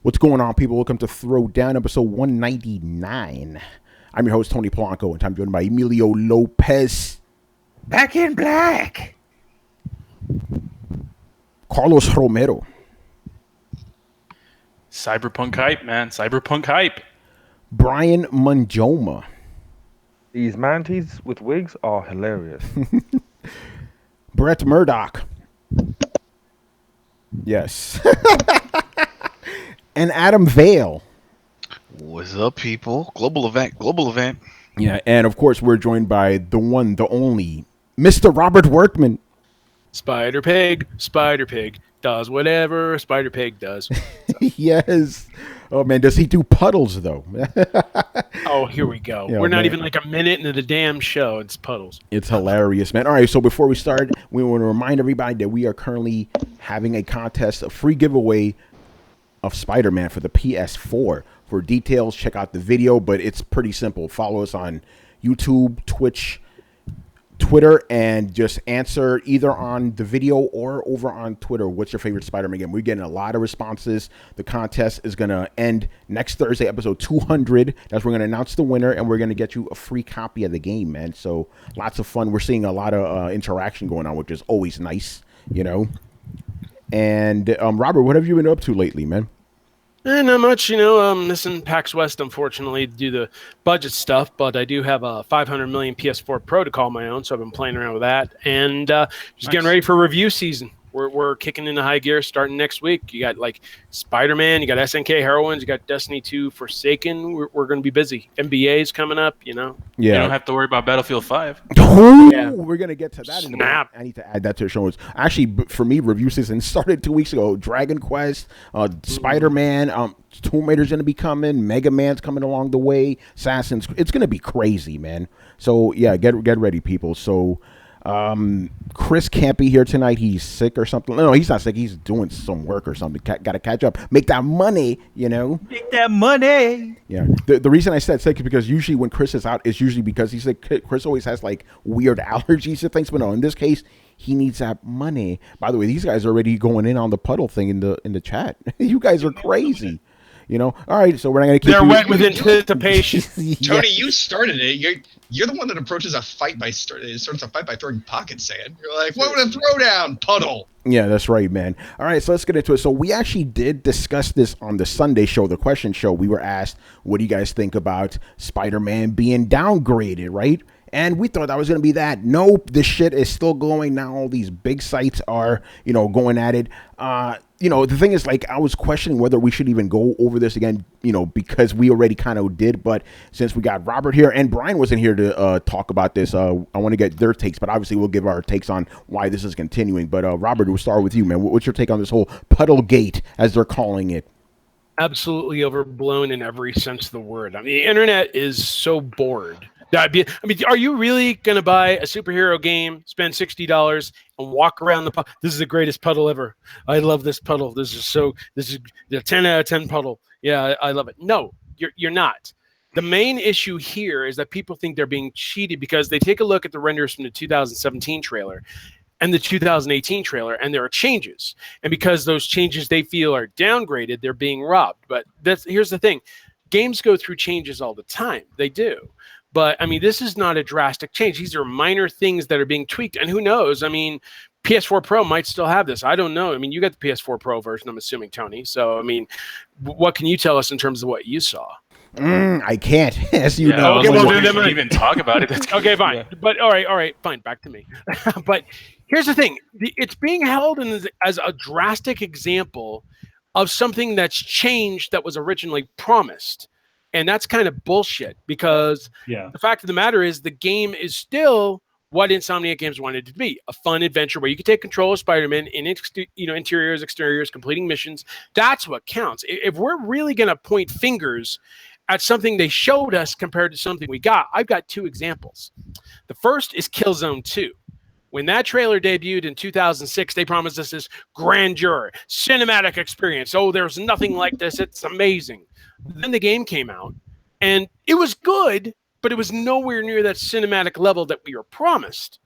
What's going on, people? Welcome to Throwdown, episode 199. I'm your host, Tony Polanco, and I'm joined by Emilio Lopez. Back in black. Carlos Romero. Cyberpunk hype, man. Cyberpunk hype. Brian Manjoma. These mantis with wigs are hilarious. Brett Murdoch. Yes. And Adam Vale. What's up, people? Global event. Yeah, and of course, we're joined by the one, the only, Mr. Robert Workman. Spider Pig does whatever Spider Pig does. Yes. Oh, man, does he do puddles, though? Oh, here we go. Yeah, we're not man. even like a minute into the damn show. It's puddles. It's hilarious, man. All right, so before we start, we want to remind everybody that we are currently having a contest, a free giveaway of Spider-Man for the PS4. For details, check out the video, but it's pretty simple. Follow us on YouTube, Twitch, Twitter, and just answer either on the video or over on Twitter. What's your favorite Spider-Man game? We're getting a lot of responses. The contest is going to end next Thursday, episode 200. That's when we're going to announce the winner, and we're going to get you a free copy of the game, man. So lots of fun. We're seeing a lot of interaction going on, which is always nice, you know. And Robert, what have you been up to lately, man? Not much, missing PAX West, unfortunately, to do the budget stuff, but I do have a 500 million PS4 Pro to call my own, so I've been playing around with that, and just getting ready for review season. We're kicking into high gear starting next week. You got like Spider-Man, you got SNK Heroines, you got Destiny 2 Forsaken. We're going to be busy. NBA's coming up, Yeah. You don't have to worry about Battlefield 5. Yeah. We're going to get to that in a minute. Snap. I need to add that to the show. Actually, for me, review season started 2 weeks ago. Dragon Quest, Spider-Man, Tomb Raider's going to be coming. Mega Man's coming along the way. Assassin's. It's going to be crazy, man. So, yeah, get ready, people. So, Chris can't be here tonight. He's sick or something. No, he's not sick. He's doing some work or something. Got to catch up. Make that money, Make that money. Yeah. The reason I said sick is because usually when Chris is out, it's usually because he's sick. Chris always has like weird allergies to things, but no, in this case, he needs that money. By the way, these guys are already going in on the Puddle thing in the chat. You guys are crazy. All right, so we're not going to keep. They're wet with anticipation. Tony, you started it. You're the one that approaches a fight by throwing pocket sand. You're like, what would a throwdown? Puddle. Yeah, that's right, man. All right, so let's get into it. So we actually did discuss this on the Sunday show, the question show. We were asked, what do you guys think about Spider-Man being downgraded, right? And we thought that was going to be that. Nope, this shit is still going now. All these big sites are, going at it. The thing is, like, I was questioning whether we should even go over this again, because we already kind of did. But since we got Robert here and Brian wasn't here to talk about this, I want to get their takes. But obviously, we'll give our takes on why this is continuing. But Robert, we'll start with you, man. What's your take on this whole Puddle Gate, as they're calling it? Absolutely overblown in every sense of the word. I mean, the internet is so bored. Are you really going to buy a superhero game, spend $60, and walk around the puddle? This is the greatest puddle ever. I love this puddle. This is the 10 out of 10 puddle. Yeah, I love it. No, you're not. The main issue here is that people think they're being cheated because they take a look at the renders from the 2017 trailer and the 2018 trailer, and there are changes. And because those changes they feel are downgraded, they're being robbed. But here's the thing. Games go through changes all the time. They do. But, this is not a drastic change. These are minor things that are being tweaked. And who knows? PS4 Pro might still have this. I don't know. You got the PS4 Pro version, I'm assuming, Tony. So, what can you tell us in terms of what you saw? I can't, as you know. Okay, well, we can even talk about it. Okay, fine. Yeah. But, all right, fine. Back to me. But here's the thing. It's being held as a drastic example of something that's changed that was originally promised. And that's kind of bullshit because the fact of the matter is the game is still what Insomniac Games wanted it to be, a fun adventure where you can take control of Spider-Man in interiors, exteriors, completing missions. That's what counts. If we're really going to point fingers at something they showed us compared to something we got, I've got two examples. The first is Killzone 2. When that trailer debuted in 2006, they promised us this grandeur, cinematic experience. Oh, there's nothing like this. It's amazing. Then the game came out, and it was good, but it was nowhere near that cinematic level that we were promised.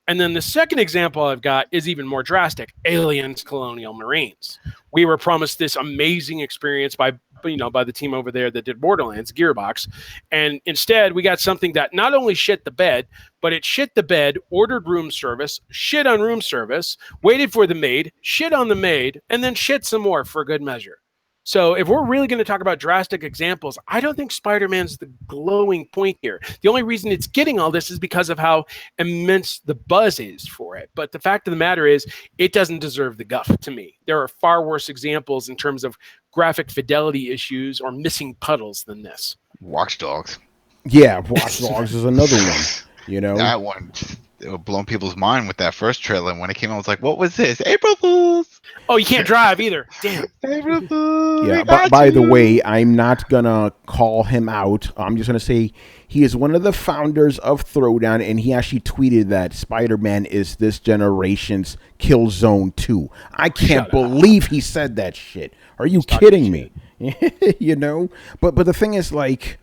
And then the second example I've got is even more drastic: Aliens Colonial Marines. We were promised this amazing experience by the team over there that did Borderlands, Gearbox. And instead, we got something that not only shit the bed, but it shit the bed, ordered room service, shit on room service, waited for the maid, shit on the maid, and then shit some more for good measure. So if we're really going to talk about drastic examples, I don't think Spider-Man's the glowing point here. The only reason it's getting all this is because of how immense the buzz is for it. But the fact of the matter is, it doesn't deserve the guff to me. There are far worse examples in terms of graphic fidelity issues or missing puddles than this. Watch Dogs. Yeah, Watch Dogs is another one. You know, That one, it was blowing people's mind with that first trailer. And when it came out, I was like, what was this? April Fools! Oh, you can't drive either. Damn. April Fools! yeah. By the way, I'm not gonna call him out. I'm just gonna say he is one of the founders of Throwdown, and he actually tweeted that Spider-Man is this generation's Killzone 2. I can't believe he said that shit. Are you kidding me? You know, but the thing is, like,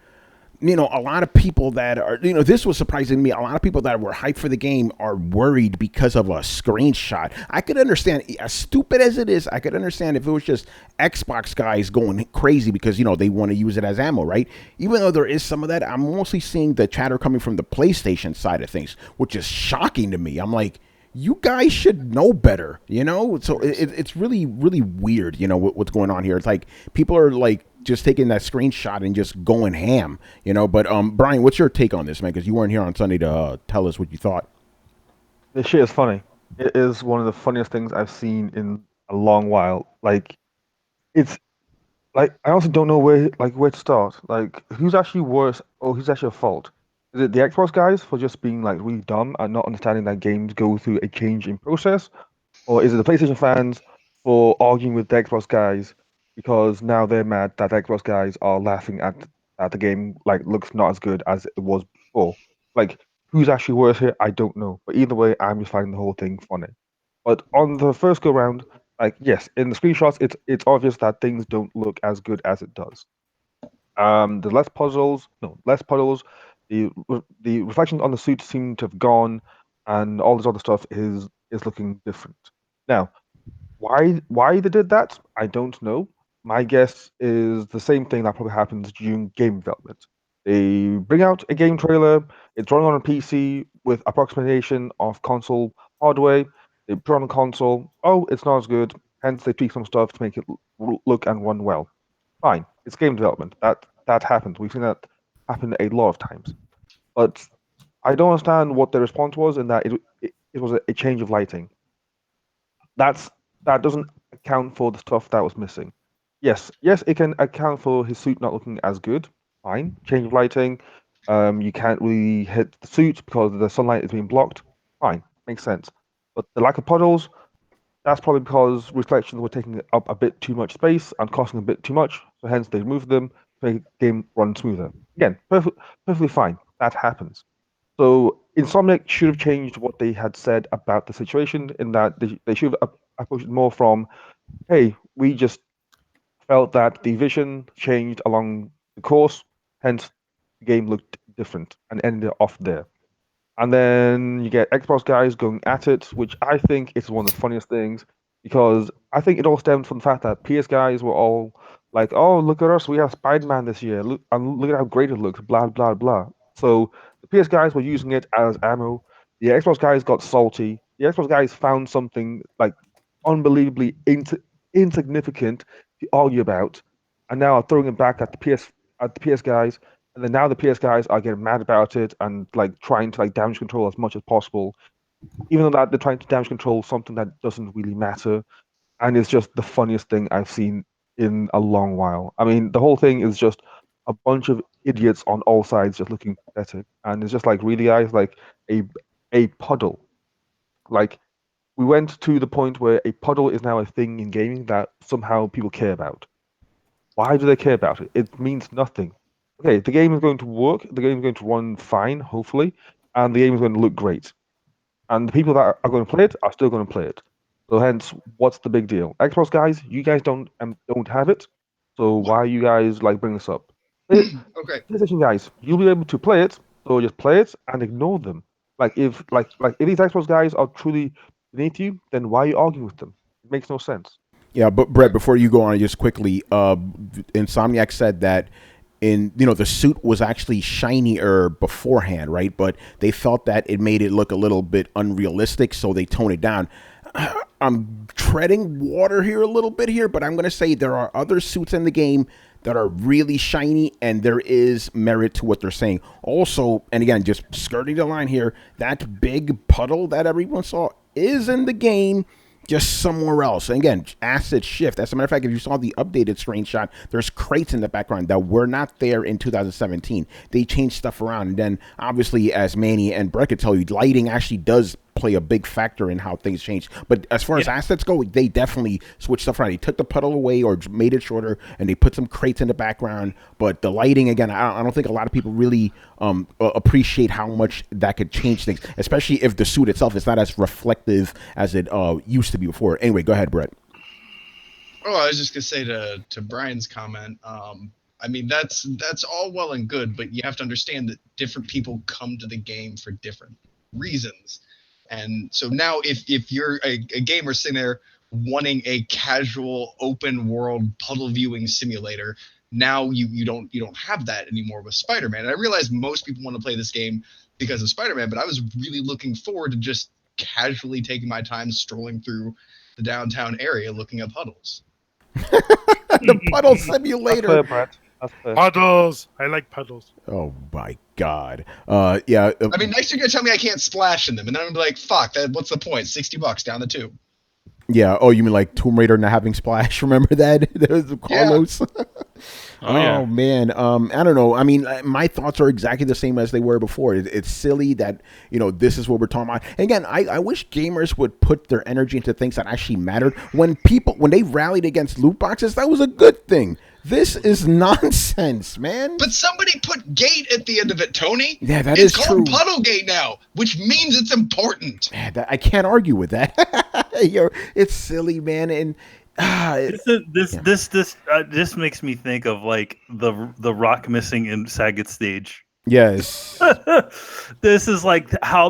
you know, a lot of people that are, you know, this was surprising to me. A lot of people that were hyped for the game are worried because of a screenshot. I could understand, as stupid as it is, I could understand if it was just Xbox guys going crazy because, you know, they want to use it as ammo, right? Even though there is some of that, I'm mostly seeing the chatter coming from the PlayStation side of things, which is shocking to me. I'm like, you guys should know better, you know? So it's really, really weird, you know, what's going on here. It's like people are like just taking that screenshot and just going ham, you know? But Brian, what's your take on this, man? Because you weren't here on Sunday to tell us what you thought. This shit is funny. It is one of the funniest things I've seen in a long while. Like, it's like I also don't know where to start. Like, who's actually worse or who's actually at fault? Is it the Xbox guys for just being like really dumb and not understanding that games go through a change in process, or is it the PlayStation fans for arguing with the Xbox guys because now they're mad that Xbox guys are laughing at the game like looks not as good as it was before? Like, who's actually worse here? I don't know. But either way, I'm just finding the whole thing funny. But on the first go round, like, yes, in the screenshots, it's obvious that things don't look as good as it does. The less puddles. The reflections on the suit seem to have gone, and all this other stuff is looking different. Now, why they did that, I don't know. My guess is the same thing that probably happens during game development. They bring out a game trailer, it's running on a PC with approximation of console hardware. They put it on a console. Oh, it's not as good. Hence, they tweak some stuff to make it look and run well. Fine, it's game development. That happens. We've seen that happen a lot of times. But I don't understand what the response was in that it was a change of lighting. That doesn't account for the stuff that was missing. Yes, it can account for his suit not looking as good. Fine, change of lighting. You can't really hit the suit because the sunlight is being blocked. Fine, makes sense. But the lack of puddles, that's probably because reflections were taking up a bit too much space and costing a bit too much. So hence they removed them to make the game run smoother. Again, perfectly fine. That happens. So Insomniac should have changed what they had said about the situation in that they should have approached it more from, hey, we just felt that the vision changed along the course, hence the game looked different and ended off there. And then you get Xbox guys going at it, which I think is one of the funniest things because I think it all stemmed from the fact that PS guys were all like, "Oh, look at us, we have Spider-Man this year. Look at how great it looks." Blah blah blah. So the PS guys were using it as ammo. The Xbox guys got salty. The Xbox guys found something like unbelievably insignificant to argue about, and now are throwing it back at the PS guys. And then now the PS guys are getting mad about it and like trying to like damage control as much as possible, even though that they're trying to damage control something that doesn't really matter. And it's just the funniest thing I've seen in a long while. I mean, the whole thing is just a bunch of idiots on all sides just looking pathetic, and it's just like, really, guys, like a puddle. Like, we went to the point where a puddle is now a thing in gaming that somehow people care about. Why do they care about it? It means nothing. Okay, the game is going to work, the game is going to run fine, hopefully, and the game is going to look great. And the people that are going to play it are still going to play it. So hence, what's the big deal? Xbox guys, you guys don't have it, so why are you guys like bringing this up? Okay. PlayStation guys, you'll be able to play it, so just play it and ignore them. Like if these Xbox guys are truly beneath you, then why are you arguing with them? It makes no sense. Yeah, but Brett, before you go on, just quickly, Insomniac said that the suit was actually shinier beforehand, right? But they felt that it made it look a little bit unrealistic, so they toned it down. I'm treading water here a little bit here, but I'm going to say there are other suits in the game that are really shiny, and there is merit to what they're saying. Also, and again, just skirting the line here, that big puddle that everyone saw is in the game, just somewhere else. And again, asset shift. As a matter of fact, if you saw the updated screenshot, there's crates in the background that were not there in 2017. They changed stuff around. And then, obviously, as Manny and Brett could tell you, lighting actually does play a big factor in how things change. But as far as assets go, they definitely switched stuff around. They took the puddle away or made it shorter, and they put some crates in the background. But the lighting, again, I don't think a lot of people really appreciate how much that could change things, especially if the suit itself is not as reflective as it used to be before. Anyway, go ahead, Brett. Oh, I was just gonna say to Brian's comment. I mean, that's all well and good, but you have to understand that different people come to the game for different reasons. And so now if you're a gamer sitting there wanting a casual open world puddle viewing simulator, now you don't have that anymore with Spider-Man. And I realize most people want to play this game because of Spider-Man, but I was really looking forward to just casually taking my time strolling through the downtown area looking at puddles. The puddle simulator. That's fair, Brett. That's fair. Puddles. I like puddles. Oh my God. Yeah. I mean, next you're gonna tell me I can't splash in them, and then I'm gonna be like, "Fuck! What's the point? $60 down the tube." Yeah. Oh, you mean like Tomb Raider not having splash? Remember that? There's Carlos. Yeah. Oh man. I don't know. I mean, my thoughts are exactly the same as they were before. It's silly that this is what we're talking about. And again, I wish gamers would put their energy into things that actually mattered. When they rallied against loot boxes, that was a good thing. This is nonsense, man. But somebody put gate at the end of it, Tony. Yeah, that it's is called true. Puddle Gate now, which means it's important. Man, I can't argue with that. It's silly, man, and this makes me think of like the rock missing in Sagat stage. Yes. This is how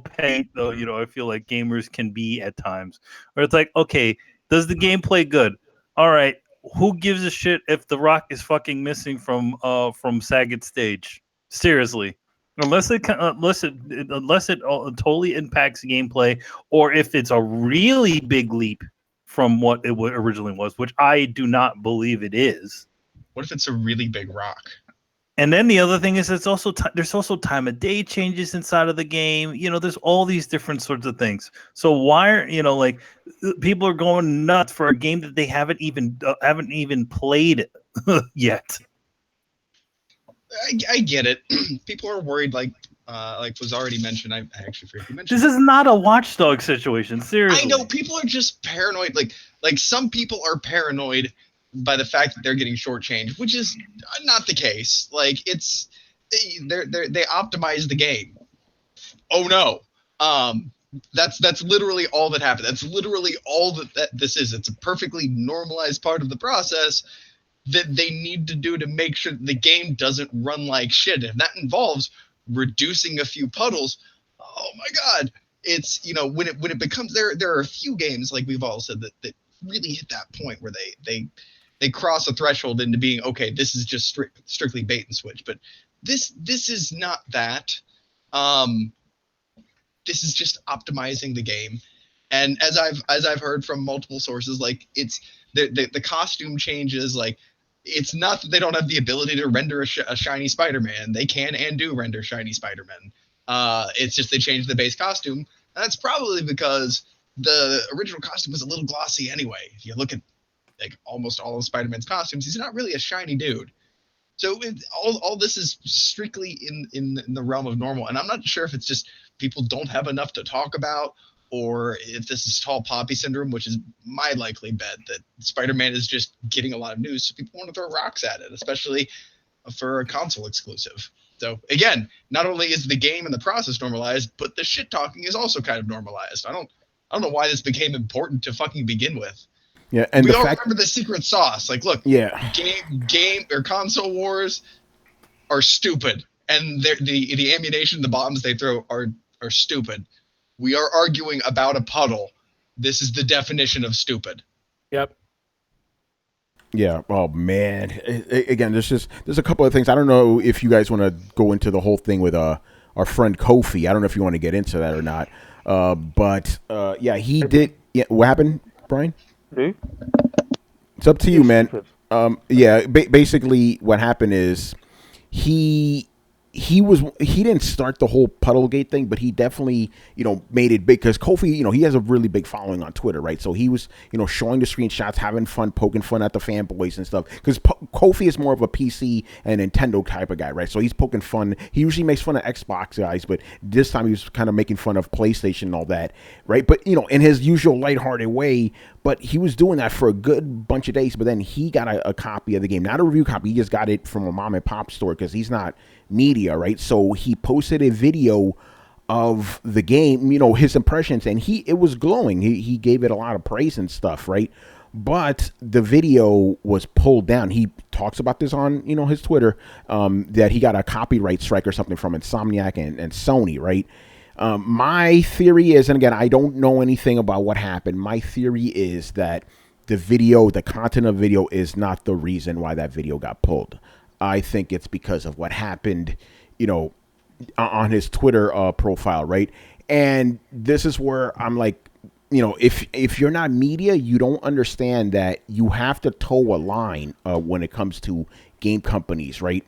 petty though, I feel like gamers can be at times. Where it's like, okay, does the gameplay good? All right, who gives a shit if the rock is fucking missing from Sagat stage? Seriously. Unless it totally impacts gameplay, or if it's a really big leap from what it originally was, which I do not believe it is. What if it's a really big rock? And then the other thing is, there's also time of day changes inside of the game. There's all these different sorts of things. So why are people are going nuts for a game that they haven't even played yet? I get it. People are worried, like was already mentioned. I actually forgot to mention. This is not a watchdog situation. Seriously, I know people are just paranoid. Like some people are paranoid by the fact that they're getting shortchanged, which is not the case. Like they optimize the game. Oh no. That's literally all that happened. That's literally all that this is. It's a perfectly normalized part of the process that they need to do to make sure that the game doesn't run like shit. If that involves reducing a few puddles, oh my God. It's, when it becomes, there are a few games, like we've all said, that really hit that point where they cross a threshold into being, okay, this is just strictly bait and switch. But this is not that. This is just optimizing the game. And as I've heard from multiple sources, like it's the costume changes, like it's not that they don't have the ability to render a shiny Spider-Man. They can and do render shiny Spider-Man. It's just they changed the base costume. And that's probably because the original costume was a little glossy anyway. If you look at like almost all of Spider-Man's costumes, he's not really a shiny dude. So all this is strictly in the realm of normal. And I'm not sure if it's just people don't have enough to talk about, or if this is tall poppy syndrome, which is my likely bet that Spider-Man is just getting a lot of news, so people want to throw rocks at it, especially for a console exclusive. So again, not only is the game and the process normalized, but the shit talking is also kind of normalized. I don't know why this became important to fucking begin with. Yeah, and we all remember the secret sauce. Like, look, yeah, game or console wars are stupid. and the ammunition, the bombs they throw are stupid. We are arguing about a puddle. This is the definition of stupid. Yep. Yeah. Oh man. Again, there's a couple of things. I don't know if you guys want to go into the whole thing with our friend Kofi. I don't know if you want to get into that or not. But yeah, he did. Yeah. What happened, Brian? Who? It's up to you, man. Yeah. Basically, what happened is he didn't start the whole Puddlegate thing, but he definitely, made it big because Kofi, he has a really big following on Twitter, right? So he was, showing the screenshots, having fun, poking fun at the fanboys and stuff. Because Kofi is more of a PC and Nintendo type of guy, right? So he's poking fun. He usually makes fun of Xbox guys, but this time he was kind of making fun of PlayStation and all that, right? But, in his usual lighthearted way, but he was doing that for a good bunch of days. But then he got a copy of the game, not a review copy. He just got it from a mom and pop store because he's not media, right? So he posted a video of the game, his impressions, and it was glowing. He gave it a lot of praise and stuff, right? But the video was pulled down. He talks about this on, his Twitter, that he got a copyright strike or something from Insomniac and Sony, right? My theory is, and again, I don't know anything about what happened. My theory is that the content of the video is not the reason why that video got pulled. I think it's because of what happened, on his Twitter profile, right? And this is where I'm like, if you're not media, you don't understand that you have to toe a line when it comes to game companies, right?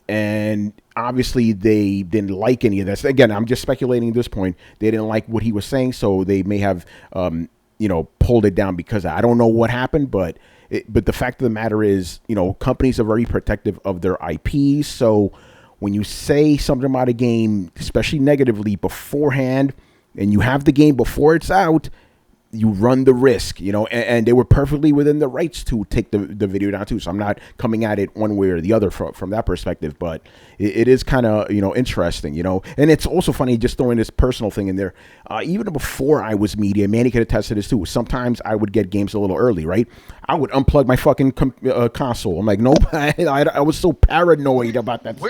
And obviously they didn't like any of this. Again, I'm just speculating at this point. They didn't like what he was saying, so they may have, pulled it down because I don't know what happened, but the fact of the matter is, companies are very protective of their IPs. So when you say something about a game, especially negatively beforehand, and you have the game before it's out, you run the risk, and they were perfectly within the rights to take the video down too. So I'm not coming at it one way or the other from that perspective, but it is kind of, interesting, and it's also funny just throwing this personal thing in there. Even before I was media, Manny could attest to this too. Sometimes I would get games a little early, right? I would unplug my fucking console. I'm like, nope, I was so paranoid about that stuff,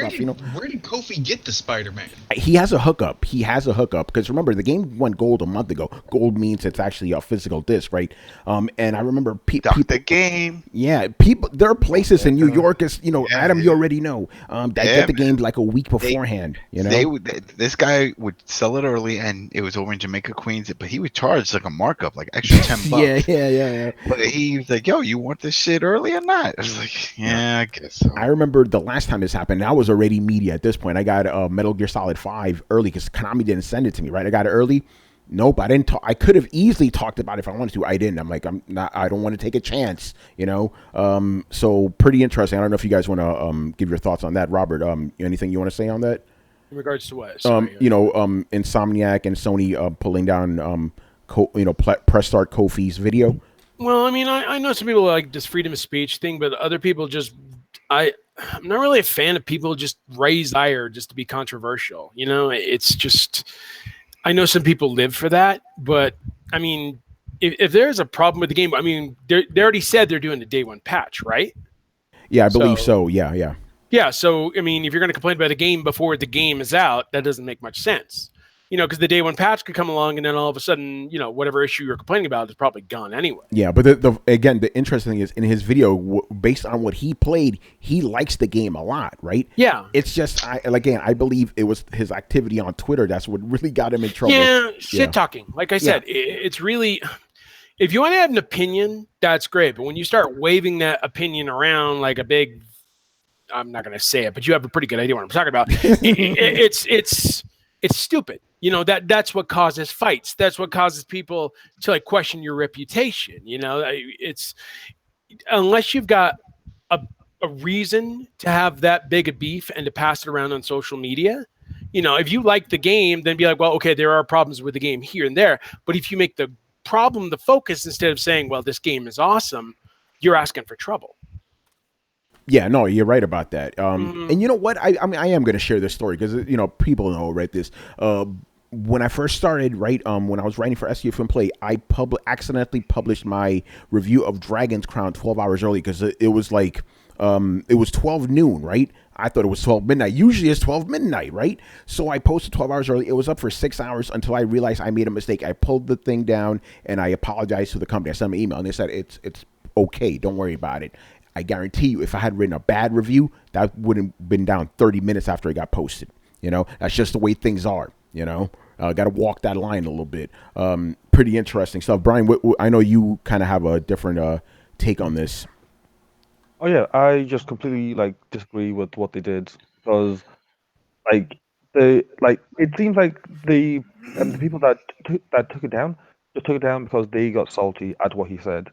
Where did Kofi get the Spider-Man? He has a hookup. Because remember, the game went gold a month ago. Gold means it's actually a physical disc, right? And I remember people. The game. Yeah, people. There are places in New York, as Adam, you already know, that get the game like a week beforehand. This guy would sell it early, and it was over in Jamaica, Queens, but he would charge like a markup, like extra $10. Yeah. But he was like, "Yo, you want this shit early or not?" I was like, "Yeah, I guess so." I remember the last time this happened. I was already media at this point. I got Metal Gear Solid 5 early because Konami didn't send it to me, right? I got it early. Nope, I didn't talk. I could have easily talked about it if I wanted to. I didn't. I'm like, I don't want to take a chance, So pretty interesting. I don't know if you guys want to give your thoughts on that, Robert. Anything you want to say on that? In regards to what? Insomniac and Sony pulling down, press start Kofi's video. Well, I mean, I know some people like this freedom of speech thing, but other people I'm not really a fan of people just raise ire just to be controversial. It's just. I know some people live for that, but I mean, if there's a problem with the game, I mean, they already said they're doing the day one patch, right? Yeah, I believe so. Yeah. Yeah. So, I mean, if you're going to complain about a game before the game is out, that doesn't make much sense. Because the day one patch could come along and then all of a sudden, whatever issue you're complaining about is probably gone anyway. Yeah, but the interesting thing is in his video, based on what he played, he likes the game a lot, right? Yeah. It's just, I believe it was his activity on Twitter that's what really got him in trouble. Yeah, shit talking. Like I said, it's really, if you want to have an opinion, that's great. But when you start waving that opinion around like a big, I'm not going to say it, but you have a pretty good idea what I'm talking about. It's stupid. That's what causes fights. That's what causes people to like question your reputation. It's unless you've got a reason to have that big a beef and to pass it around on social media. If you like the game, then be like, well, okay, there are problems with the game here and there. But if you make the problem the focus instead of saying, well, this game is awesome, you're asking for trouble. Yeah, no, you're right about that. And you know what? I mean, I am going to share this story because, people know, right, this. When I first started, right, when I was writing for SU Film Play, I accidentally published my review of Dragon's Crown 12 hours early because it was like It was 12 noon, right? I thought it was 12 midnight. Usually it's 12 midnight, right? So I posted 12 hours early. It was up for 6 hours until I realized I made a mistake. I pulled the thing down and I apologized to the company. I sent them an email and they said it's okay. Don't worry about it. I guarantee you, if I had written a bad review, that wouldn't have been down 30 minutes after it got posted. You know, that's just the way things are. You know, got to walk that line a little bit. Pretty interesting stuff. Brian, I know you kind of have a different take on this. Oh yeah, I just completely disagree with what they did because it seems like the people that took it down just took it down because they got salty at what he said,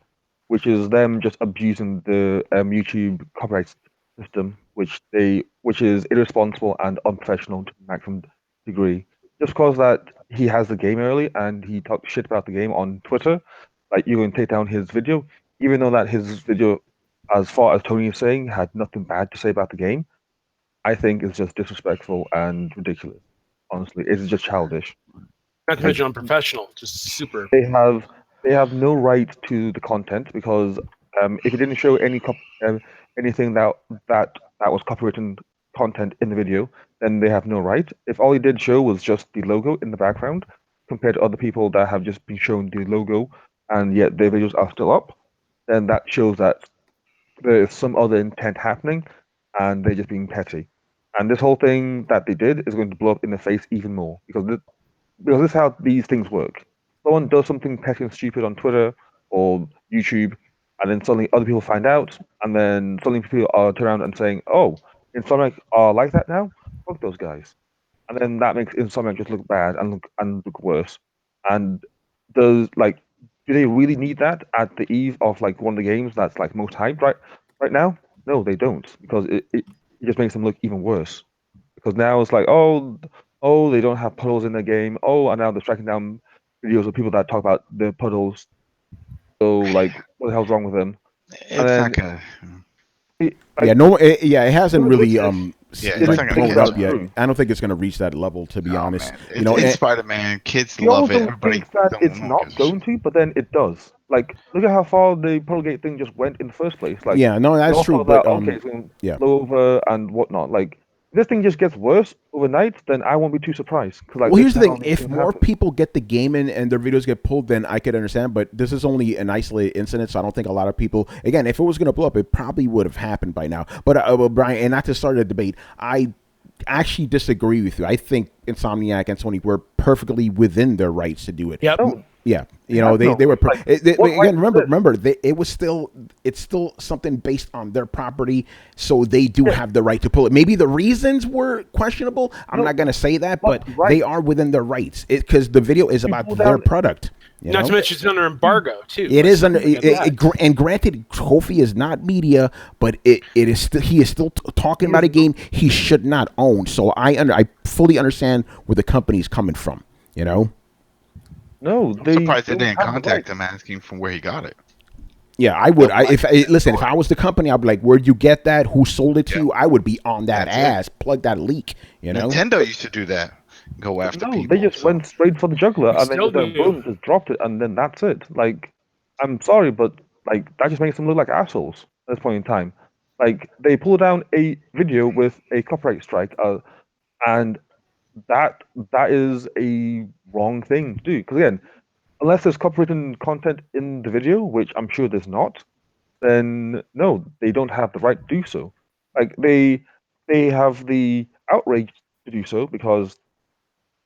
which is them just abusing the YouTube copyright system, which is irresponsible and unprofessional to the maximum degree. Just because that he has the game early and he talked shit about the game on Twitter, like you can take down his video, even though that his video, as far as Tony is saying, had nothing bad to say about the game. I think it's just disrespectful and ridiculous. Honestly, it's just childish. Not to mention unprofessional, just super. They have no right to the content because if it didn't show anything that was copywritten content in the video, then they have no right. If all he did show was just the logo in the background, compared to other people that have just been shown the logo and yet their videos are still up, then that shows that there is some other intent happening and they're just being petty. And this whole thing that they did is going to blow up in the face even more because this is how these things work. Someone does something petty and stupid on Twitter or YouTube, and then suddenly other people find out, and then suddenly people are turn around and saying, "Oh, Insomniac are like that now? Fuck those guys." And then that makes Insomniac just look bad and look worse. And do they really need that at the eve of one of the games that's most hyped right now? No, they don't, because it just makes them look even worse. Because now it's they don't have puddles in the game. Oh, and now they're striking down videos of people that talk about the puddles. So what the hell's wrong with them? It's not gonna. It hasn't really it's not gonna blown get up yet. I don't think it's gonna reach that level, to be honest. Man. It's Spider-Man. Kids love it. Everybody thinks that it's not going to, but then it does. Look at how far the Puddlegate thing just went in the first place. That's true. But it's going to blow over and whatnot. If this thing just gets worse overnight, then I won't be too surprised. Here's the thing: if more people get the game in and their videos get pulled, then I could understand. But this is only an isolated incident, so I don't think a lot of people. Again, if it was going to blow up, it probably would have happened by now. But Brian, and not to start a debate, I actually disagree with you. I think Insomniac and Sony were perfectly within their rights to do it. Yep. Yeah, they were. Again, remember, it's still something based on their property, so they do have the right to pull it. Maybe the reasons were questionable. I'm not going to say that, but they are within their rights because the video is about their product. Not to mention it's under embargo too. It is under, and granted, Kofi is not media, but he is still talking about a game he should not own. So I fully understand where the company's coming from. No, I'm surprised they didn't contact him asking from where he got it. Yeah, I would. If I was the company, I'd be like, "Where'd you get that? Who sold it to you?" I would be on that ass, plug that leak. Nintendo used to do that. Go after people. They just went straight for the juggler and then boom, just dropped it, and then that's it. I'm sorry, but that just makes them look like assholes at this point in time. They pull down a video with a copyright strike, and that is a wrong thing to do. Because again, unless there's copyrighted content in the video, which I'm sure there's not, then no, they don't have the right to do so. They have the outrage to do so because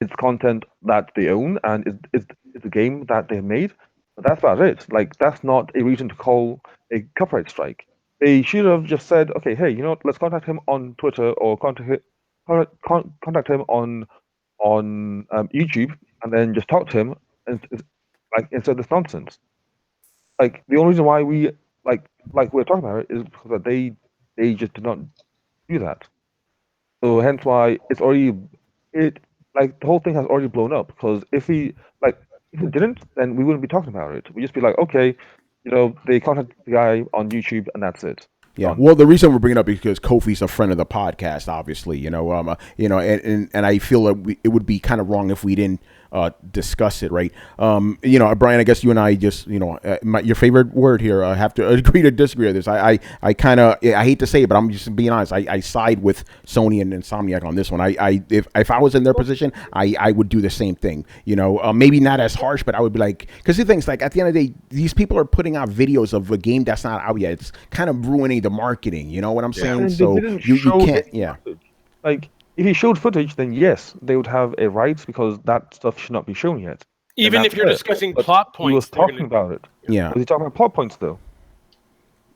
it's content that they own and it's a game that they've made. But that's about it. That's not a reason to call a copyright strike. They should have just said, okay, hey, you know what? Let's contact him on Twitter or contact him on YouTube, and then just talk to him instead of this nonsense. The only reason why we're talking about it is because they just did not do that. So hence why the whole thing has already blown up. Because if he didn't, then we wouldn't be talking about it. We'd just be like, okay, they contacted the guy on YouTube, and that's it. Yeah, well, the reason we're bringing it up is because Kofi's a friend of the podcast, obviously, and I feel it would be kind of wrong if we didn't discuss it, right? Brian, I guess you and I just, your favorite word here. I have to agree to disagree with this. I kind of, I hate to say it, but I'm just being honest. I side with Sony and Insomniac on this one. If I was in their position, I would do the same thing. Maybe not as harsh, but I would be like, because the thing's like, at the end of the day, these people are putting out videos of a game that's not out yet. It's kind of ruining the marketing. You know what I'm saying? So you can't, Like, if he showed footage, then yes, they would have a right because that stuff should not be shown yet. Even if you're discussing plot points, he was talking about it. Yeah. Was he talking about plot points though?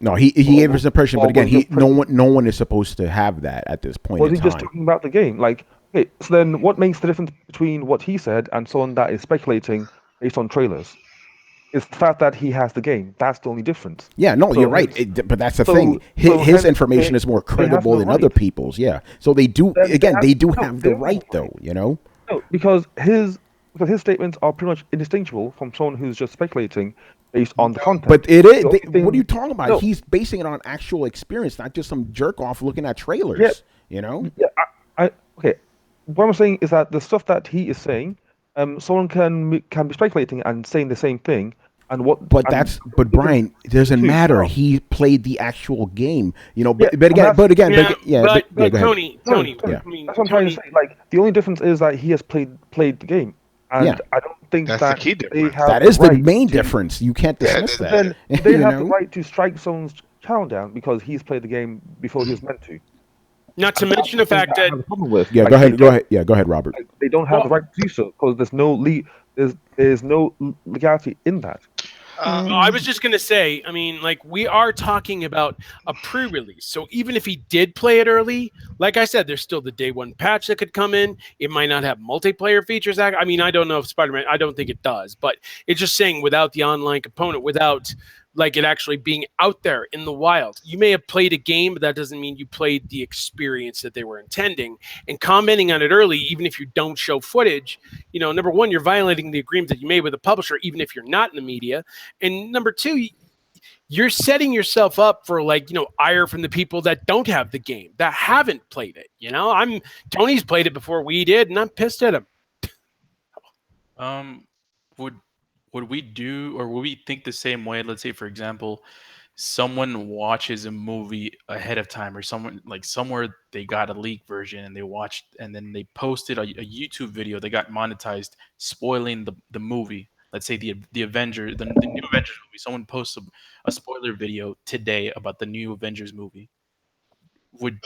No, he gave us impression, but again, no one is supposed to have that at this point. Was he just talking about the game? Like, okay, so then what makes the difference between what he said and someone that is speculating based on trailers? It's the fact that he has the game. That's the only difference. Yeah, no, you're right. But that's the thing. His information is more credible than other people's. Yeah. So they do. They do have the right, though. No, because his statements are pretty much indistinguishable from someone who's just speculating based on the content. But it is. What are you talking about? No. He's basing it on actual experience, not just some jerk off looking at trailers. Yeah. Yeah. Okay. What I'm saying is that the stuff that he is saying. Someone can be speculating and saying the same thing, but Brian, it doesn't matter. He played the actual game, But Tony, that's what I'm trying to say. Like, the only difference is that he has played the game, and I don't think that's that the key difference. That is the main difference. You can't dismiss that. Then they have the right to strike someone's channel down because he's played the game before he was meant to. Not to mention the fact that go ahead, Robert. They don't have the right to do so because there's no legality in that. I was just going to say, we are talking about a pre-release. So even if he did play it early, like I said, there's still the day one patch that could come in. It might not have multiplayer features. I don't know if Spider-Man, I don't think it does, but it's just saying without the online component, without it actually being out there in the wild. You may have played a game, but that doesn't mean you played the experience that they were intending. And commenting on it early, even if you don't show footage, number one, you're violating the agreement that you made with the publisher, even if you're not in the media. And number two, you're setting yourself up for ire from the people that don't have the game, that haven't played it. Tony's played it before we did, and I'm pissed at him. Would we do, or would we think the same way? Let's say, for example, someone watches a movie ahead of time, or someone somewhere they got a leak version and they watched, and then they posted a YouTube video. They got monetized, spoiling the movie. Let's say the Avengers, the new Avengers movie. Someone posts a spoiler video today about the new Avengers movie. Would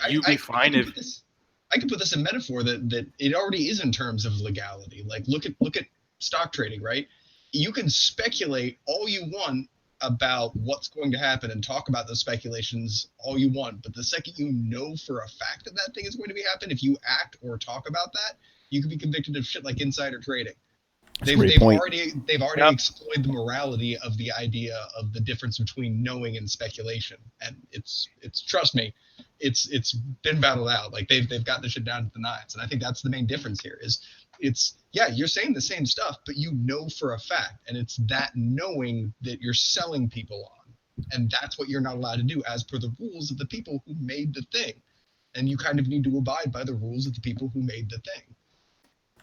you be fine if? I could put this in metaphor that it already is in terms of legality. Like look at stock trading, right? You can speculate all you want about what's going to happen and talk about those speculations all you want, but the second you know for a fact that thing is going to be happening, if you act or talk about that, you could be convicted of shit like insider trading. They've already exploited the morality of the idea of the difference between knowing and speculation, and it's trust me, it's been battled out. Like they've got the shit down to the nines, and I think that's the main difference here. You're saying the same stuff, but you know for a fact, and it's that knowing that you're selling people on, and that's what you're not allowed to do as per the rules of the people who made the thing, and you kind of need to abide by the rules of the people who made the thing.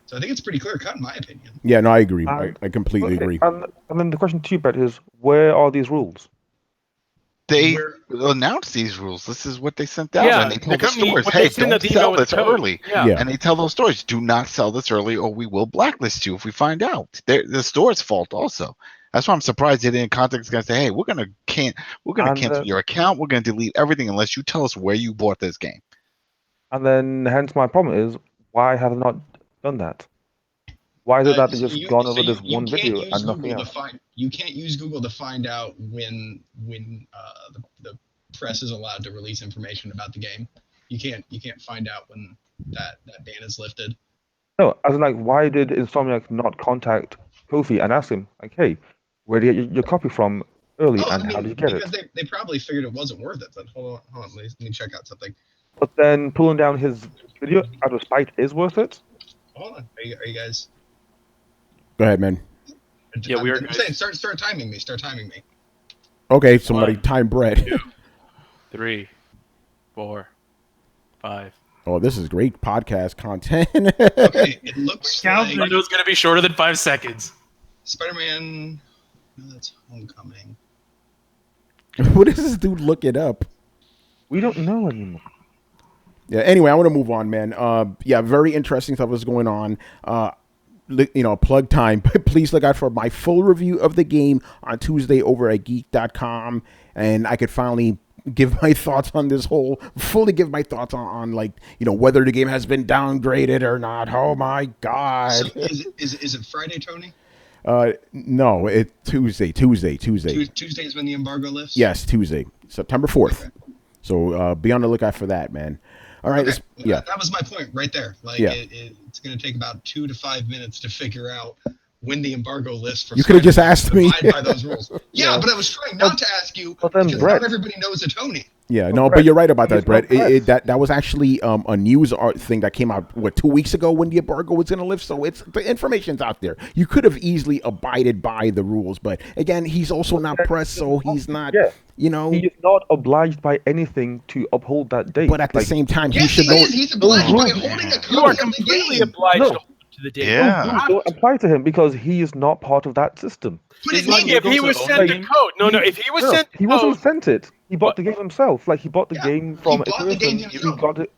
So I think it's pretty clear cut in my opinion. Yeah, no, I agree. I completely agree. And then the question to you, Brett, is where are these rules? They announced these rules. This is what they sent out. Yeah, and they told the stores, hey, don't sell this early. Yeah. And they tell those stores, do not sell this early or we will blacklist you if we find out. The store's fault also. That's why I'm surprised they didn't contact this guy and say, hey, we're gonna cancel your account. We're gonna delete everything unless you tell us where you bought this game. And then hence my problem is, why have they not done that? Why is it that they just gone over this one video and nothing else? You can't use Google to find out when the press is allowed to release information about the game. You can't find out when that ban is lifted. No, as in why did Insomniac not contact Kofi and ask him, hey, where did you get your copy from early, how did you get it? Because they probably figured it wasn't worth it. But hold on, let me check out something. But then pulling down his video out of spite is worth it? Hold on, are you guys? Go ahead, man. Yeah, I'm saying start timing me. Start timing me. Okay, somebody time Brett. 2, 3, 4, 5, Oh, this is great podcast content. Okay, it looks Calvin. I like know it's gonna be shorter than 5 seconds. Spider-Man. No, that's Homecoming. What does this dude look it up? We don't know anymore. Yeah. Anyway, I want to move on, man. Yeah, very interesting stuff is going on. Plug time. Please look out for my full review of the game on Tuesday over at geek.com, and I could finally give my thoughts on this fully give my thoughts on like, whether the game has been downgraded or not. Oh my God. So is it Friday, Tony? No, it's Tuesday. Tuesday is when the embargo lifts? Yes, Tuesday, September 4th. Okay. So be on the lookout for that, man. All right. Okay. Yeah. That was my point right there. Like, it's going to take about 2 to 5 minutes to figure out when the embargo lifts. For you could have just asked me. By those rules. Yeah, but I was trying not to ask you because not everybody knows a Tony. Yeah, no, but you're right about that, Brett. That was actually a news thing that came out 2 weeks ago when the embargo was going to lift. So the information's out there. You could have easily abided by the rules, but again, he's also not pressed, so he's not. Yeah. He is not obliged by anything to uphold that date. But at the same time, he should know. He's obliged by holding a copy. You are completely obliged to the date. Yeah. Don't apply to him because he is not part of that system. But if he was sent the code, if he was sent, he wasn't sent it. He bought the game himself. Like he bought the game from a person. He got it.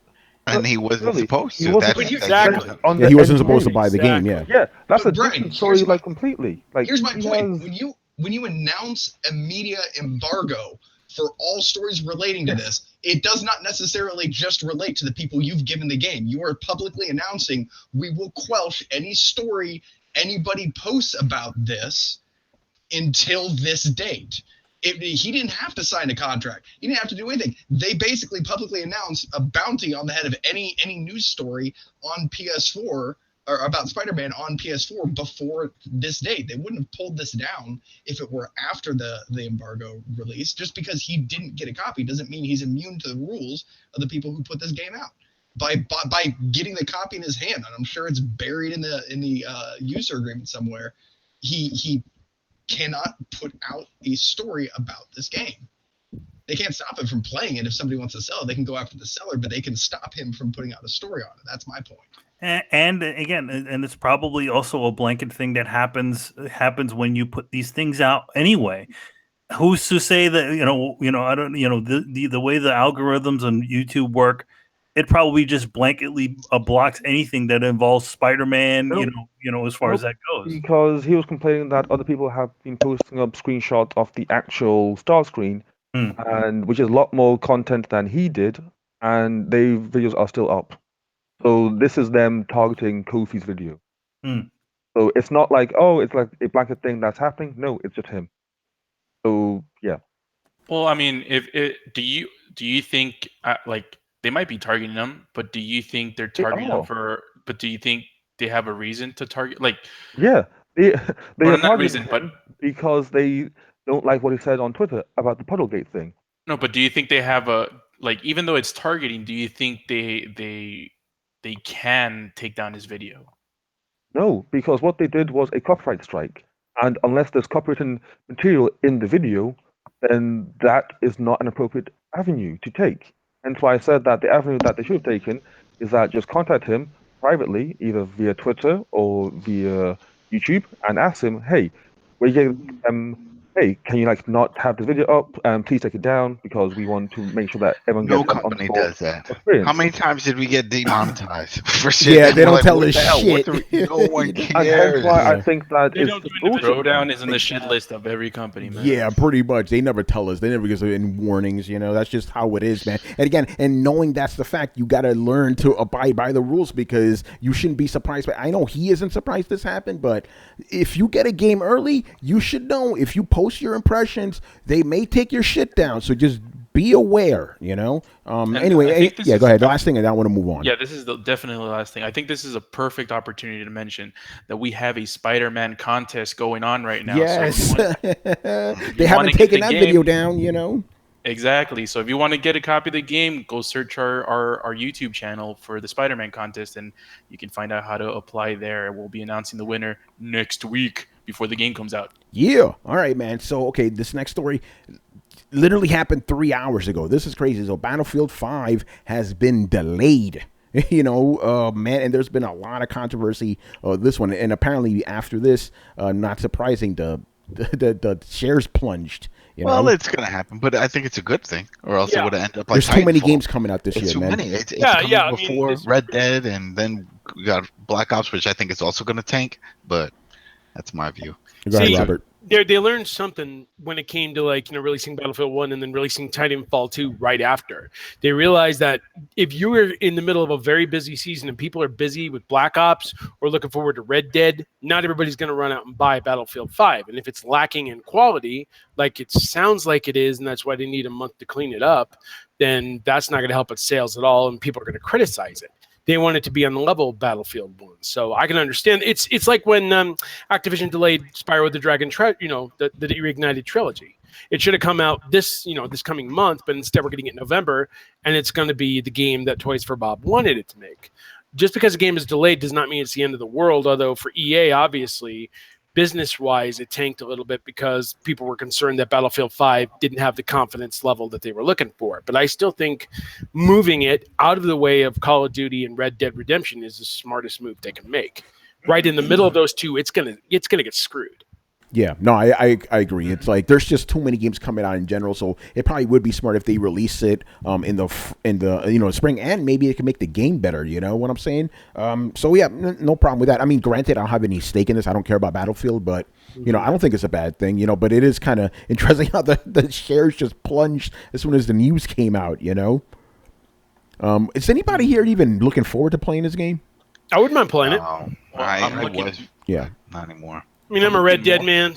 And he wasn't supposed to. Exactly. He wasn't supposed to buy the game. Yeah. Yeah, that's a different story. Like completely. Like here's my point. When you announce a media embargo for all stories relating to this, it does not necessarily just relate to the people you've given the game. You are publicly announcing we will quelch any story anybody posts about this until this date. He didn't have to sign a contract. He didn't have to do anything. They basically publicly announced a bounty on the head of any news story on PS4 or about Spider-Man on PS4 before this date. They wouldn't have pulled this down if it were after the embargo release. Just because he didn't get a copy doesn't mean he's immune to the rules of the people who put this game out. By getting the copy in his hand, and I'm sure it's buried in the user agreement somewhere, he cannot put out a story about this game. They can't stop him from playing it. If somebody wants to sell it, they can go after the seller, but they can stop him from putting out a story on it. That's my point. And again, and it's probably also a blanket thing that happens when you put these things out anyway. Who's to say that I don't the way the algorithms on YouTube work, it probably just blanketly blocks anything that involves Spider-Man. As far as that goes. Because he was complaining that other people have been posting up screenshots of the actual start screen, and which is a lot more content than he did, and their videos are still up. So this is them targeting Kofi's video. So it's not like, it's like a blanket thing that's happening. No, it's just him. So yeah. Well, I mean, do you think they might be targeting them, but do you think they're targeting them for? But do you think they have a reason to target? Yeah, they are not reason, but because they don't like what he said on Twitter about the Puddlegate thing. No, but do you think they have even though it's targeting, do you think they can take down his video? No, because what they did was a copyright strike, and unless there's copyrighted material in the video, then that is not an appropriate avenue to take. And so I said that the avenue that they should have taken is that just contact him privately, either via Twitter or via YouTube, and ask him, hey, can you not have the video up? Please take it down because we want to make sure that everyone gets. No company does that. Experience. How many times did we get demonetized for shit? Yeah, they don't tell us shit. No one cares. And that's why I think that Throwdown is in the shit list of every company, man. Yeah, pretty much. They never tell us. They never give us any warnings. That's just how it is, man. And again, knowing that's the fact, you got to learn to abide by the rules because you shouldn't be surprised. I know he isn't surprised this happened, but if you get a game early, you should know. If you post your impressions, they may take your shit down. So just be aware, Anyway, go ahead. The last thing, I don't want to move on. Yeah, this is definitely the last thing. I think this is a perfect opportunity to mention that we have a Spider-Man contest going on right now. Yes. So they haven't taken that video down, Exactly. So if you want to get a copy of the game, go search our YouTube channel for the Spider-Man contest, and you can find out how to apply there. We'll be announcing the winner next week before the game comes out. Yeah. All right, man. So, okay, this next story literally happened 3 hours ago. This is crazy. So Battlefield 5 has been delayed. Man, and there's been a lot of controversy this one, and apparently after this, not surprising, the shares plunged. Well, it's gonna happen, but I think it's a good thing, or else it would have ended up like there's too many Titanfall. games coming out this It's year, too man. many. It's coming before this- Red Dead, and then we got Black Ops, which I think is also gonna tank. But that's my view. Go ahead, See, Robert. They learned something when it came to releasing Battlefield 1 and then releasing Titanfall 2 right after. They realized that if you were in the middle of a very busy season and people are busy with Black Ops or looking forward to Red Dead, not everybody's going to run out and buy Battlefield 5. And if it's lacking in quality, like it sounds like it is, and that's why they need a month to clean it up, then that's not going to help its sales at all, and people are going to criticize it. They want it to be on the level of Battlefield 1. So I can understand. It's like when Activision delayed Spyro the Dragon, the Reignited trilogy. It should have come out this coming month, but instead we're getting it in November, and it's going to be the game that Toys for Bob wanted it to make. Just because a game is delayed does not mean it's the end of the world, although for EA, obviously, business-wise, it tanked a little bit because people were concerned that Battlefield 5 didn't have the confidence level that they were looking for. But I still think moving it out of the way of Call of Duty and Red Dead Redemption is the smartest move they can make. Right in the middle of those two, it's gonna get screwed. Yeah, no, I agree. It's like there's just too many games coming out in general, so it probably would be smart if they release it in the spring, and maybe it can make the game better. You know what I'm saying? So yeah, no problem with that. I mean, granted, I don't have any stake in this. I don't care about Battlefield, but I don't think it's a bad thing. But it is kind of interesting how the shares just plunged as soon as the news came out. Is anybody here even looking forward to playing this game? I wouldn't mind playing it. I was. Yeah, not anymore. I mean, I'm a Red Dead man,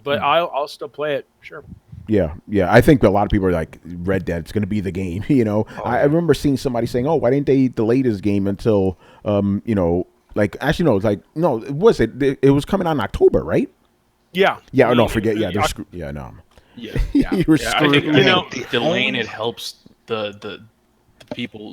but I'll still play it. Sure. Yeah. I think a lot of people are like, Red Dead's going to be the game. I remember seeing somebody saying, "Oh, why didn't they delay this game until actually no, it's like no, was it? It was coming out in October, right? Yeah. Yeah. No, forget. Yeah, they're screwed. Yeah, no. Yeah. You were screwed. I think delaying it helps the people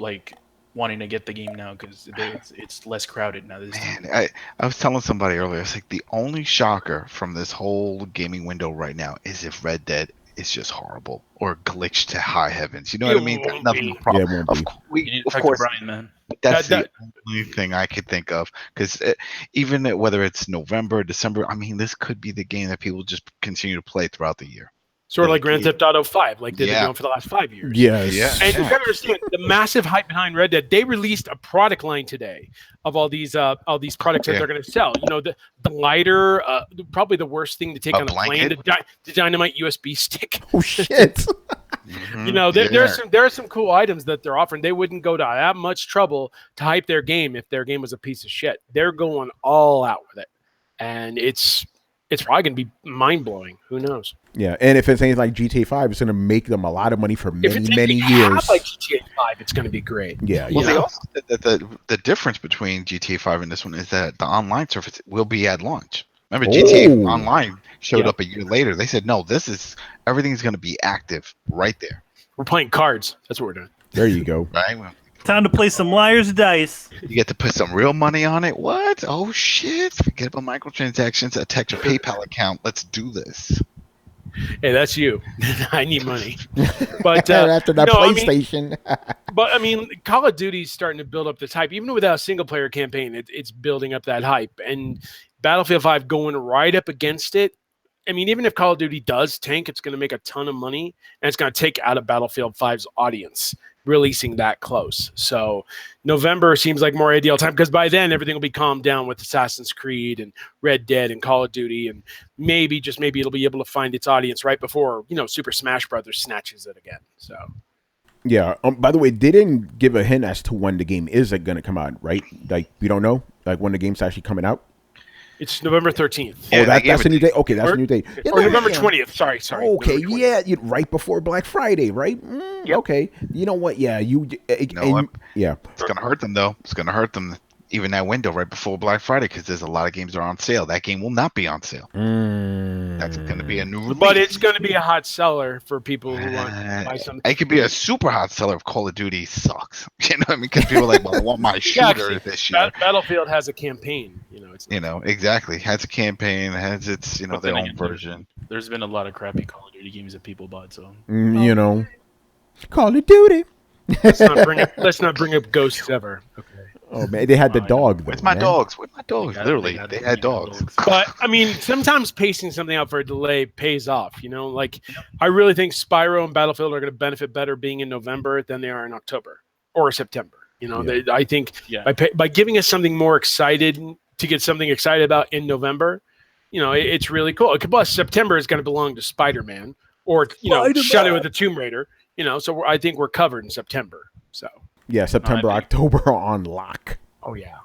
wanting to get the game now because it's less crowded now. Man, I was telling somebody earlier, it's like the only shocker from this whole gaming window right now is if Red Dead is just horrible or glitched to high heavens. You know what I mean? That's nothing problem. Yeah, you need to talk to Brian, man. That's the only thing I could think of because even whether it's November, December, I mean, this could be the game that people just continue to play throughout the year. Sort of like Grand Theft Auto 5, like they've been doing for the last 5 years. Yes. Yeah. And you gotta understand the massive hype behind Red Dead. They released a product line today of all these products that they're going to sell. The lighter, probably the worst thing to take on a plane, the dynamite USB stick. Oh shit. There are some cool items that they're offering. They wouldn't go to that much trouble to hype their game if their game was a piece of shit. They're going all out with it, and it's probably going to be mind-blowing. Who knows? Yeah, and if it's anything like GTA 5, it's going to make them a lot of money for many years. Like GTA 5, it's going to be great. Yeah. Well, they also said that the difference between GTA 5 and this one is that the online service will be at launch. Remember, GTA Online showed up a year later. They said, no, everything's going to be active right there. We're playing cards. That's what we're doing. There you go. Right? Time to play some liar's dice. You get to put some real money on it. What? Oh shit! Forget about microtransactions. Attach your PayPal account. Let's do this. Hey, that's you. I need money. But after that PlayStation. I mean, Call of Duty's starting to build up this hype. Even without a single player campaign, it's building up that hype. And Battlefield 5 going right up against it. I mean, even if Call of Duty does tank, it's going to make a ton of money, and it's going to take out of Battlefield 5's audience, releasing that close. So November seems like more ideal time because by then everything will be calmed down with Assassin's Creed and Red Dead and Call of Duty, and maybe it'll be able to find its audience right before Super Smash Brothers snatches it again. So yeah. By the way, they didn't give a hint as to when the game is going to come out, right? Like we don't know, like when the game's actually coming out. It's November 13th. Oh, that's a new date? Okay, that's a new date. Yeah, or November 20th. Sorry. Okay, yeah, right before Black Friday, right? Yep. Okay. You know what? Yeah, It's going to hurt them, though. It's going to hurt them, even that window right before Black Friday, because there's a lot of games that are on sale. That game will not be on sale. That's going to be a new release. But it's going to be a hot seller for people who want to buy something. It could be a super hot seller if Call of Duty sucks. You know what I mean? Because people are like, well, I want my shooter this year. Battlefield has a Exactly. Has a campaign, has its, their own version. There's been a lot of crappy Call of Duty games that people bought, so. Call of Duty. Let's not bring up ghosts ever. Okay. Oh man, they had the dog though. Where's my man. dogs? Where's my dogs? They Literally, got- they they had got dogs. But I mean, sometimes pacing something out for a delay pays off. Like I really think Spyro and Battlefield are going to benefit better being in November than they are in October or September. I think by giving us something more excited to get something excited about in November, it's really cool. Plus, September is going to belong to Spider-Man or Shadow of the Tomb Raider. So I think we're covered in September. So Yeah, September, October on lock. oh yeah.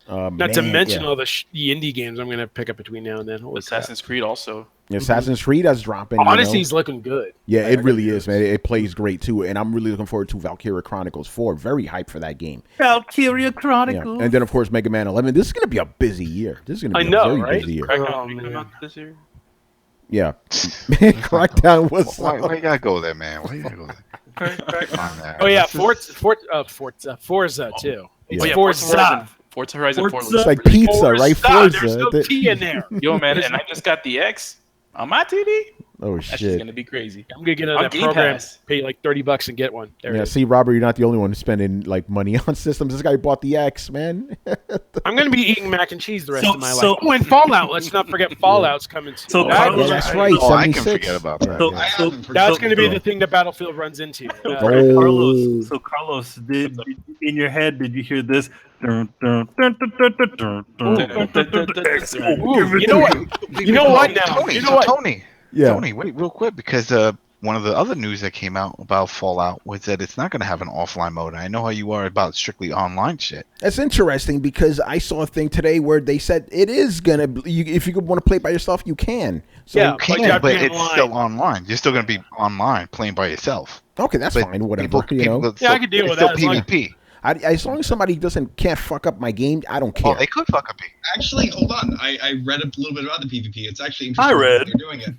Not to mention all the indie games I'm going to pick up between now and then. Holy Assassin's Creed also. Assassin's Creed is dropping. Odyssey's looking good. Yeah, it really is, man. It plays great too, and I'm really looking forward to Valkyria Chronicles 4. Very hyped for that game. Valkyria Chronicles. Yeah. And then of course Mega Man 11. This is gonna be a busy year. This is gonna be a very busy year. Oh, This year. Yeah, Crackdown was. Why you gotta go there, man? Why you gotta go there? Come on, man. Oh yeah, This is- Forza too. Yeah. It's yeah, Forza. Forza Horizon 4. It's like pizza, right? There's Forza. no T in there. Yo, man, and I just got the X on my TV. Oh That's just shit. gonna be crazy. I'm gonna get on On that Game program. Pass. Pay like $30 and get one. There it Yeah, is. see, Robert, you're not the only one spending like money on systems. This guy bought the X, man. I'm gonna be eating mac and cheese the rest of my so- life. Oh, and Fallout. Let's not forget Fallout's coming soon. So That- Carlos- Yeah, that's right. Oh, I can 76. forget about that. So- yeah. I haven't that's forgotten. gonna be the thing that Battlefield runs into. Oh. Carlos, did in your head did you hear this? Ooh, you know what? You know what now? Tony, You know so what? Tony, Yeah. Tony, wait real quick, because one of the other news that came out about Fallout was that it's not going to have an offline mode. I know how you are about strictly online shit. That's interesting because I saw a thing today where they said it is gonna. If you want to play by yourself, you can. So, Yeah. You can, you have to but be it's online. still online. You're still going to be online playing by yourself. Okay, that's But fine. Whatever. Yeah, I could deal with that as Still long- PvP. As long as somebody can't fuck up my game, I don't care. Oh, they could fuck up. Actually, hold on. I read a little bit about the PvP. It's actually I interesting read. that they're doing it.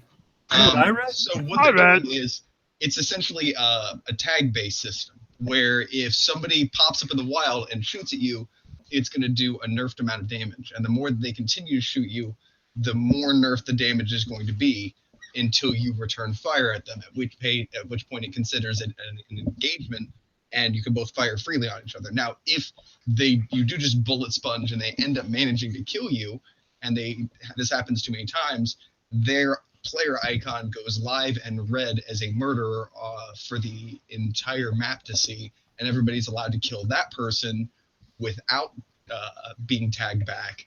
I read. So what they're doing is it's essentially a tag-based system where if somebody pops up in the wild and shoots at you, it's going to do a nerfed amount of damage. And the more that they continue to shoot you, the more nerfed the damage is going to be until you return fire at them, at which point it considers it an engagement, and you can both fire freely on each other. Now, if you do just bullet sponge and they end up managing to kill you, and this happens too many times, their player icon goes live and red as a murderer for the entire map to see, and everybody's allowed to kill that person without being tagged back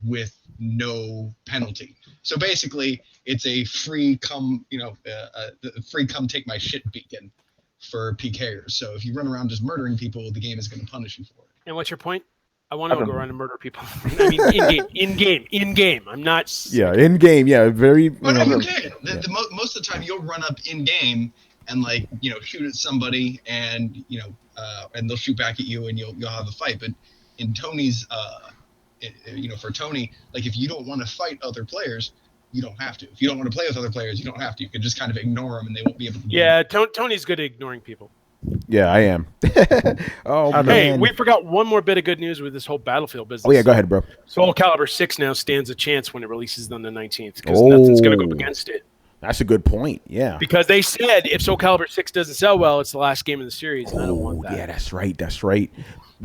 with no penalty. So basically, it's a free come take my shit beacon for PKers. So if you run around just murdering people, the game is going to punish you for it. And what's your point? I want to go around and murder people. I mean, in game. I'm not. Yeah, in game. Yeah, very. Oh, no, you can. Most of the time, you'll run up in game and shoot at somebody, and and they'll shoot back at you, and you'll have a fight. But in Tony's, for Tony, if you don't want to fight other players, you don't have to. If you don't want to play with other players, you don't have to. You can just kind of ignore them, and they won't be able to. Yeah, Tony's good at ignoring people. Yeah, I am. Oh man. Hey, we forgot one more bit of good news with this whole Battlefield business. Oh yeah, go ahead, bro. Soul Calibur 6 now stands a chance when it releases on the 19th because nothing's going to go up against it. That's a good point. Yeah. Because they said if Soul Calibur 6 doesn't sell well, it's the last game in the series, and I don't want that. Yeah, that's right. That's right.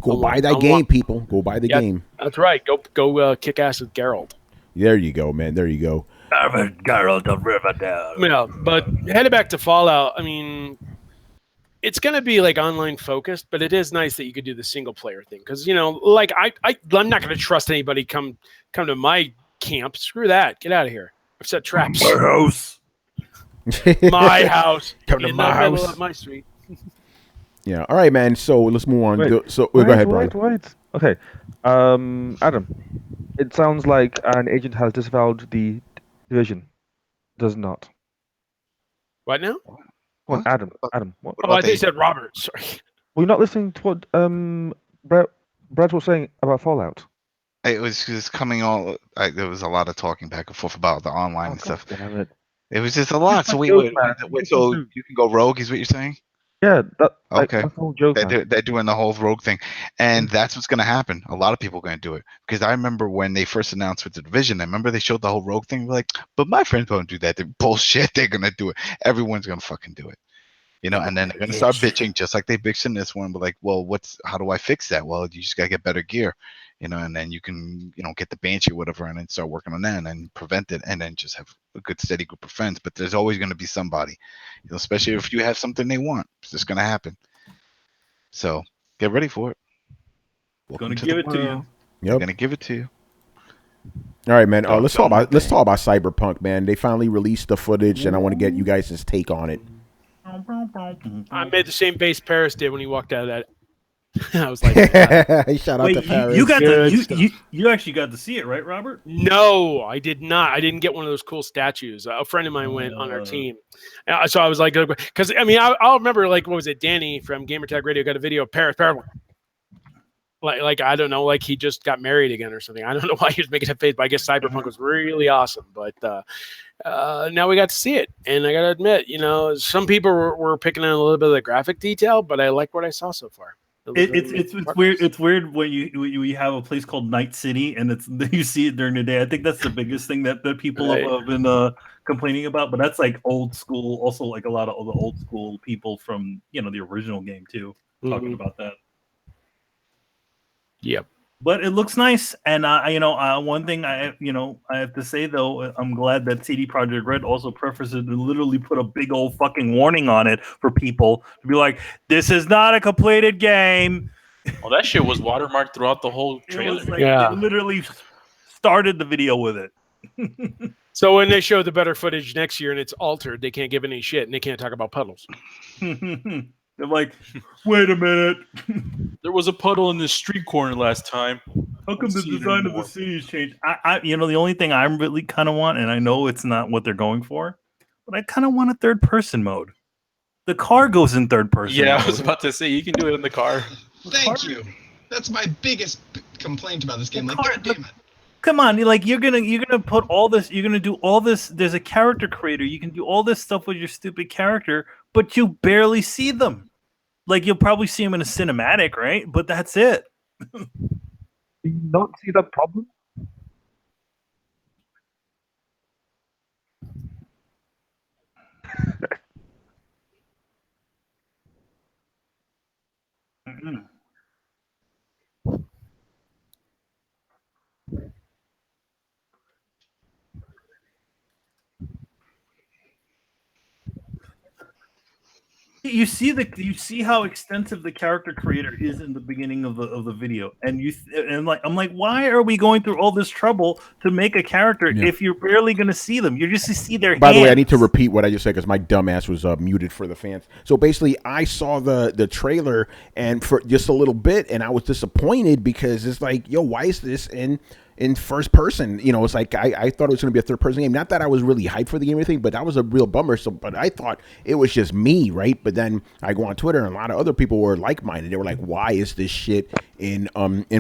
Go buy that game, people. Go buy the game. That's right. Go kick ass with Geralt. There you go, man. There you go. Geralt of Riverdale. Yeah, but headed back to Fallout, I mean, it's going to be online focused, but it is nice that you could do the single player thing because I'm not going to trust anybody come to my camp. Screw that. Get out of here. I've set traps. My house. My house. Come to in my the middle house. of my street. Yeah. All right, man. So let's move on. Go ahead, Brian. Wait. Okay. Adam, it sounds like an agent has disavowed the division. Does not. What now? Come on, What? Adam. What? Oh, I think you said Robert. Sorry. Were you not listening to what Brad was saying about Fallout? It was just coming all. There was a lot of talking back and forth about the online and stuff. Damn it. It was just a lot. So my wait, joke, wait, man. wait, so you can go rogue, is what you're saying? Yeah, Okay. that's the whole joke. Man. They're doing the whole rogue thing, and that's what's going to happen. A lot of people are going to do it because I remember when they first announced with the division. I remember they showed the whole rogue thing. Like, but my friends won't do that. They're bullshit. They're going to do it. Everyone's going to fucking do it. And then they're gonna start bitching just like they bitched in this one. But like, well, how do I fix that? Well, you just gotta get better gear, and then you can, get the Banshee or whatever, and then start working on that and prevent it, and then just have a good steady group of friends. But there's always gonna be somebody, especially if you have something they want. It's just gonna happen. So get ready for it. Gonna give it to you. Yep. Gonna give it to you. All right, man. Let's talk about Cyberpunk, man. They finally released the footage, and I want to get you guys' take on it. I made the same face Paris did when he walked out of that. I was like, shout out to Paris. You actually got to see it, right, Robert? No, I did not. I didn't get one of those cool statues. A friend of mine went on our team, so I was like, because I'll remember, like, what was it? Danny from Gamertag Radio got a video of Paris. Like I don't know, like he just got married again or something. I don't know why he was making that face, but I guess Cyberpunk was really awesome. But now we got to see it, and I got to admit, some people were picking on a little bit of the graphic detail, but I like what I saw so far. It's weird. It's weird when you have a place called Night City and you see it during the day. I think that's the biggest thing that people have been complaining about. But that's like old school. Also, like a lot of the old school people from the original game too talking about that. Yep. But it looks nice, and one thing I have to say though, I'm glad that CD Projekt Red also prefaced it and literally put a big old fucking warning on it for people to be like, "This is not a completed game." Well, that shit was watermarked throughout the whole trailer. They literally started the video with it. So when they show the better footage next year and it's altered, they can't give any shit and they can't talk about puddles. They're like, wait a minute. There was a puddle in the street corner last time. How come the design of the city has changed? The only thing I really kind of want, and I know it's not what they're going for, but I kind of want a third person mode. The car goes in third person. Yeah, mode. I was about to say you can do it in the car. Thank you. That's my biggest complaint about this game. God damn it. Come on, like you're gonna put all this, you're gonna do all this. There's a character creator. You can do all this stuff with your stupid character, but you barely see them. Like you'll probably see them in a cinematic, right? But that's it. Do you not see that problem? You see how extensive the character creator is in the beginning of the video, and I'm like, why are we going through all this trouble to make a character if you're barely going to see them? You're just to see their. By the way, I need to repeat what I just said because my dumbass was muted for the fans. So basically, I saw the trailer and for just a little bit, and I was disappointed because it's like, yo, why is this in first person? It's like I thought it was going to be a third person game. Not that I was really hyped for the game or anything, but that was a real bummer. But I thought it was just me, right? But then I go on Twitter and a lot of other people were like-minded. They were like, why is this shit in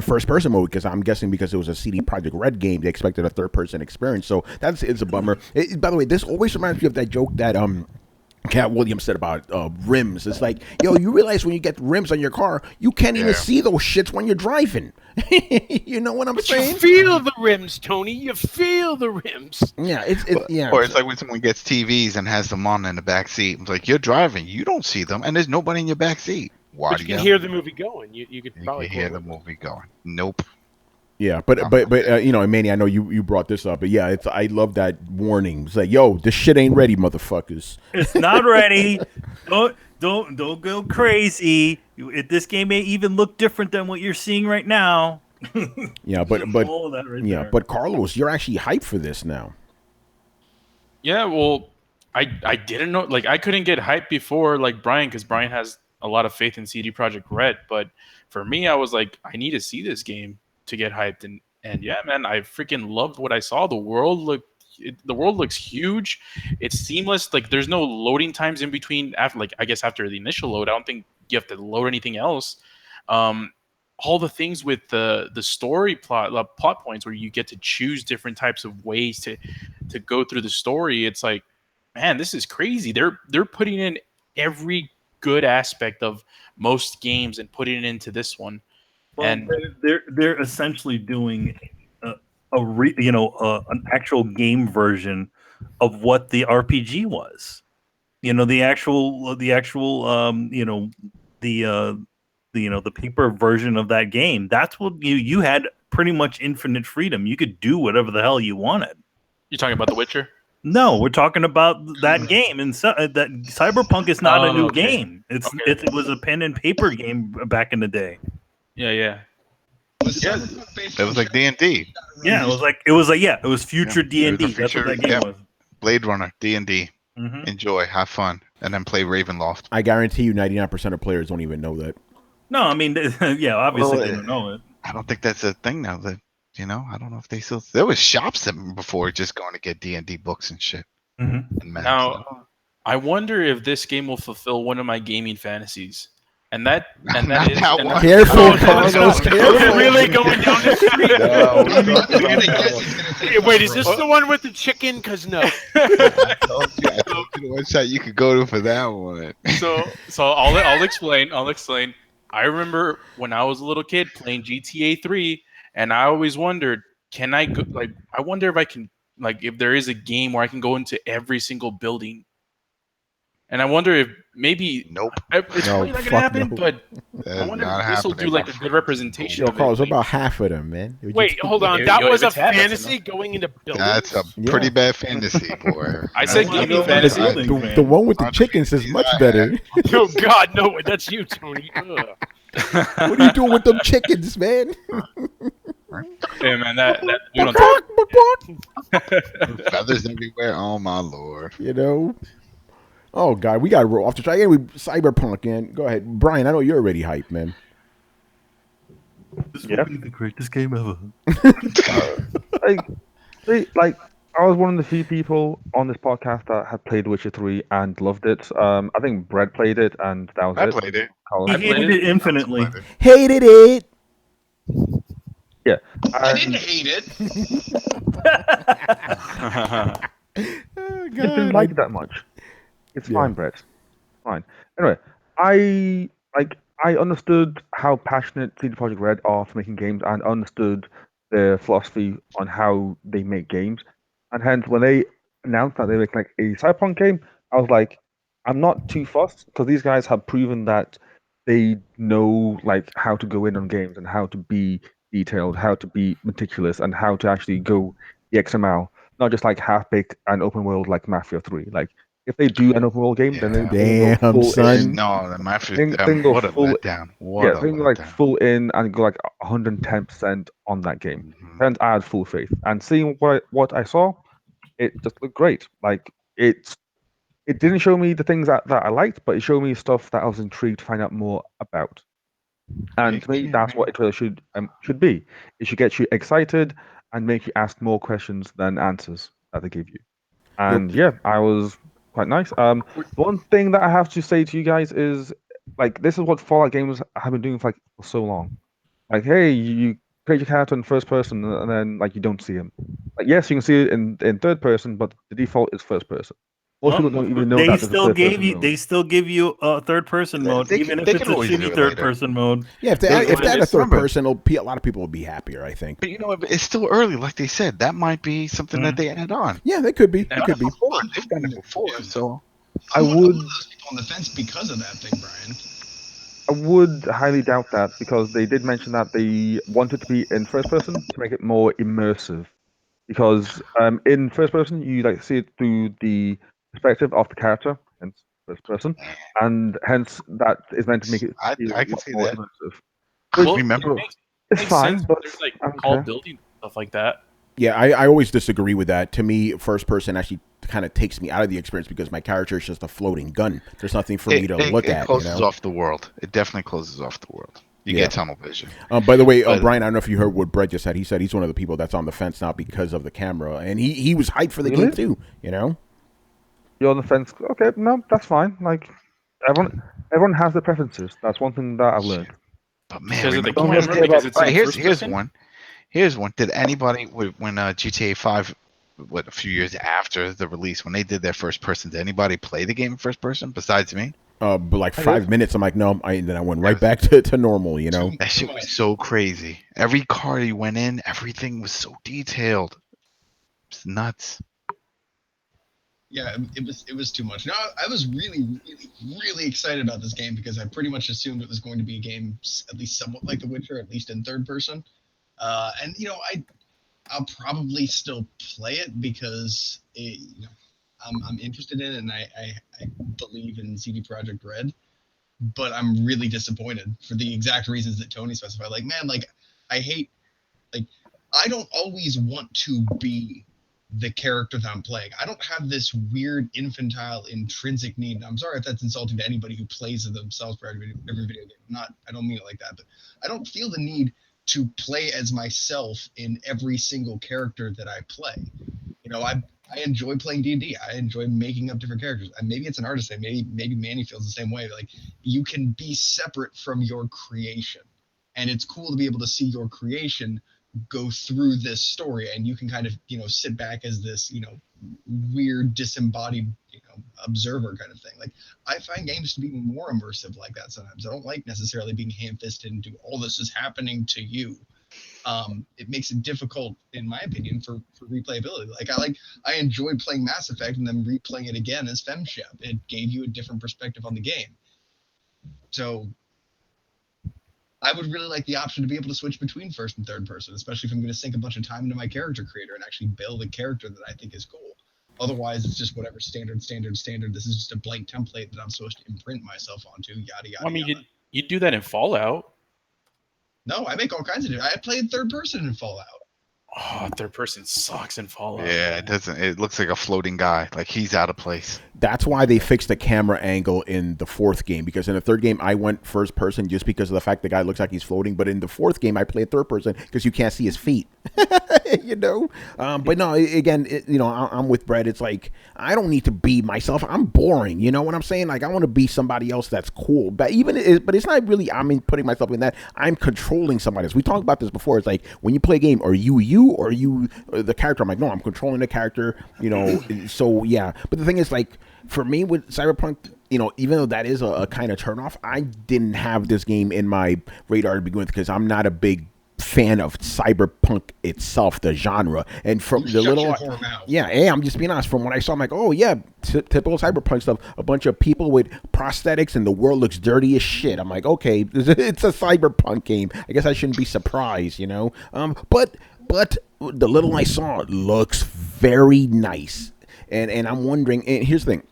first person mode? Because I'm guessing because it was a CD Projekt Red game, they expected a third person experience. So it's a bummer. By the way, this always reminds me of that joke that Cat Williams said about rims. It's like, yo, you realize when you get rims on your car, you can't even see those shits when you're driving. You know what I'm saying? You feel the rims, Tony. You feel the rims. Yeah, yeah. Or it's like when someone gets TVs and has them on in the back seat. It's like you're driving, you don't see them, and there's nobody in your back seat. Why but do you can hear the movie going. You could probably hear the movie going. Nope. Yeah, but Manny, I know you brought this up, but yeah, I love that warning. It's like, yo, this shit ain't ready, motherfuckers. It's not ready. Don't go crazy. This game may even look different than what you're seeing right now. Yeah, but all of that right there. But Carlos, you're actually hyped for this now. Yeah, well, I didn't know, like I couldn't get hyped before like Brian because Brian has a lot of faith in CD Projekt Red, but for me, I was like, I need to see this game to get hyped, and yeah, man, I freaking loved what I saw. The world looks huge. It's seamless. Like there's no loading times in between. After the initial load, I don't think you have to load anything else. All the things with the story plot points where you get to choose different types of ways to go through the story. It's like, man, this is crazy. They're putting in every good aspect of most games and putting it into this one. Well, and they're essentially doing an actual game version of what the RPG was. the actual the paper version of that game. That's what you had pretty much infinite freedom. You could do whatever the hell you wanted. You're talking about The Witcher? No, we're talking about that game, and that Cyberpunk is not a new game. It was a pen and paper game back in the day. Yeah. It was like D&D. Yeah, it was future D&D. That's what that game was. Blade Runner, D&D. Enjoy, have fun, and then play Ravenloft. I guarantee you 99% of players don't even know that. No, I mean, obviously they don't know it. I don't think that's a thing now. That I don't know if they still. There was shops before just going to get D&D books and shit. And maps. Now, I wonder if this game will fulfill one of my gaming fantasies. And that is careful, Carlos. Careful. Really going down the street? Wait, is this the one with the chicken? Because no. I told you the website you could go to for that one. So I'll explain. I remember when I was a little kid playing GTA 3, and I always wondered, can I go? Like, I wonder if I can, if there is a game where I can go into every single building. And I wonder if maybe it's probably not gonna happen, but I wonder if this will do a good representation. Yo, Carlos, what about half of them, man? Wait, hold on. That was a fantasy going into buildings. That's a pretty bad fantasy, boy. I said gaming fantasy. The one with the chickens is much better. Oh God, no! That's you, Tony. What are you doing with them chickens, man? Hey, man, that feathers everywhere. Oh my lord! Oh God, we got to roll off the track. Yeah, Cyberpunk, man. Go ahead, Brian. I know you're already hyped, man. This will be the greatest game ever. I was one of the few people on this podcast that had played Witcher 3 and loved it. I think Brett played it, and that was it. I played it. He hated it infinitely. Hated it. Yeah, I didn't hate it. Oh, God. Didn't like it that much. It's fine, Brett. Fine. Anyway, I understood how passionate CD Projekt Red are for making games, and understood their philosophy on how they make games. And hence, when they announced that they make a Cyberpunk game, I was like, I'm not too fussed, because these guys have proven that they know how to go in on games and how to be detailed, how to be meticulous, and how to actually go the extra mile, not just half-baked and open world like Mafia 3. If they do an open world game, then they damn son. No, the Mafia. What a letdown. Full in and go 110% on that game. And I had full faith. And seeing what I saw, it just looked great. It didn't show me the things that I liked, but it showed me stuff that I was intrigued to find out more about. And to me, that's what a trailer should be. It should get you excited and make you ask more questions than answers that they give you. And I was quite nice. One thing that I have to say to you guys is, this is what Fallout games have been doing for so long. Hey, you create your character in first person, and then you don't see him. Yes, you can see it in third person, but the default is first person. Most people don't even know that. They still give you a third person mode, even if it's a shitty third person mode. Yeah, if they add a third person, a lot of people will be happier, I think. But it's still early, like they said. That might be something that they add on. Yeah, they could be. They've done it before, so I'm one of those people on the fence because of that thing, Brian. I would highly doubt that, because they did mention that they wanted to be in first person to make it more immersive. Because in first person, you see it through the perspective of the character, hence first person, and hence that is meant to make it I can see more that. immersive. Well, remember, it's fine, sense, but there's tall buildings and stuff like that. Yeah, I always disagree with that. To me, first person actually kind of takes me out of the experience, because my character is just a floating gun. There's nothing for me to look at. It closes off the world. It definitely closes off the world. You get tunnel vision. By the way, Brian, I don't know if you heard what Brett just said. He said he's one of the people that's on the fence now because of the camera, and he was hyped for the game too. You're on the fence. Okay, no, that's fine. Everyone has their preferences. That's one thing that I've learned. But man, Because of the camera, because it's here's one. Here's one. Did anybody, when GTA 5, a few years after the release, when they did their first person, did anybody play the game in first person besides me? But 5 minutes, I'm like, no. Then I went right back to normal. That shit was so crazy. Every car you went in, everything was so detailed. It's nuts. Yeah, it was too much. No, I was really, really, really excited about this game because I pretty much assumed it was going to be a game at least somewhat like The Witcher, at least in third person. And I'll probably still play it because I'm interested in it and I believe in CD Projekt Red. But I'm really disappointed for the exact reasons that Tony specified. Like, man, like I hate, like I don't always want to be the character that I'm playing. I don't have this weird infantile intrinsic need. And I'm sorry if that's insulting to anybody who plays themselves for every video game. I don't mean it like that, but I don't feel the need to play as myself in every single character that I play. I enjoy playing D&D. I enjoy making up different characters. And maybe it's an artist thing. Maybe Manny feels the same way. Like you can be separate from your creation, and it's cool to be able to see your creation go through this story, and you can kind of sit back as this weird disembodied observer kind of thing. Like I find games to be more immersive like that sometimes. I don't like necessarily being ham-fisted and do all this is happening to you. It makes it difficult, in my opinion, for replayability. I enjoyed playing Mass Effect and then replaying it again as FemShep. It gave you a different perspective on the game. So I would really like the option to be able to switch between first and third person, especially if I'm going to sink a bunch of time into my character creator and actually build a character that I think is cool. Otherwise, it's just whatever standard. This is just a blank template that I'm supposed to imprint myself onto, yada, yada, I mean, yada. you do that in Fallout. No, I make all kinds of it. I played third person in Fallout. Oh, third person sucks in Fallout. Yeah, it doesn't. It looks like a floating guy, like he's out of place. That's why they fixed the camera angle in the fourth game, because in the third game I went first person just because of the fact the guy looks like he's floating, but in the fourth game I played third person because you can't see his feet. But no, again, I'm with Brett. It's like I don't need to be myself. I'm boring. You know what I'm saying? Like I want to be somebody else that's cool. But it's not really. Putting myself in that. I'm controlling somebody else. We talked about this before. It's like when you play a game, are you or are you the character? I'm like, no, I'm controlling the character. So yeah. But the thing is, like for me with Cyberpunk, even though that is a kind of turnoff, I didn't have this game in my radar to begin with because I'm not a big fan of Cyberpunk itself, the genre, and from the little, I'm just being honest. From what I saw, I'm like, oh yeah, typical Cyberpunk stuff. A bunch of people with prosthetics, and the world looks dirty as shit. I'm like, okay, it's a Cyberpunk game. I guess I shouldn't be surprised, But the little I saw looks very nice, and I'm wondering. And here's the thing.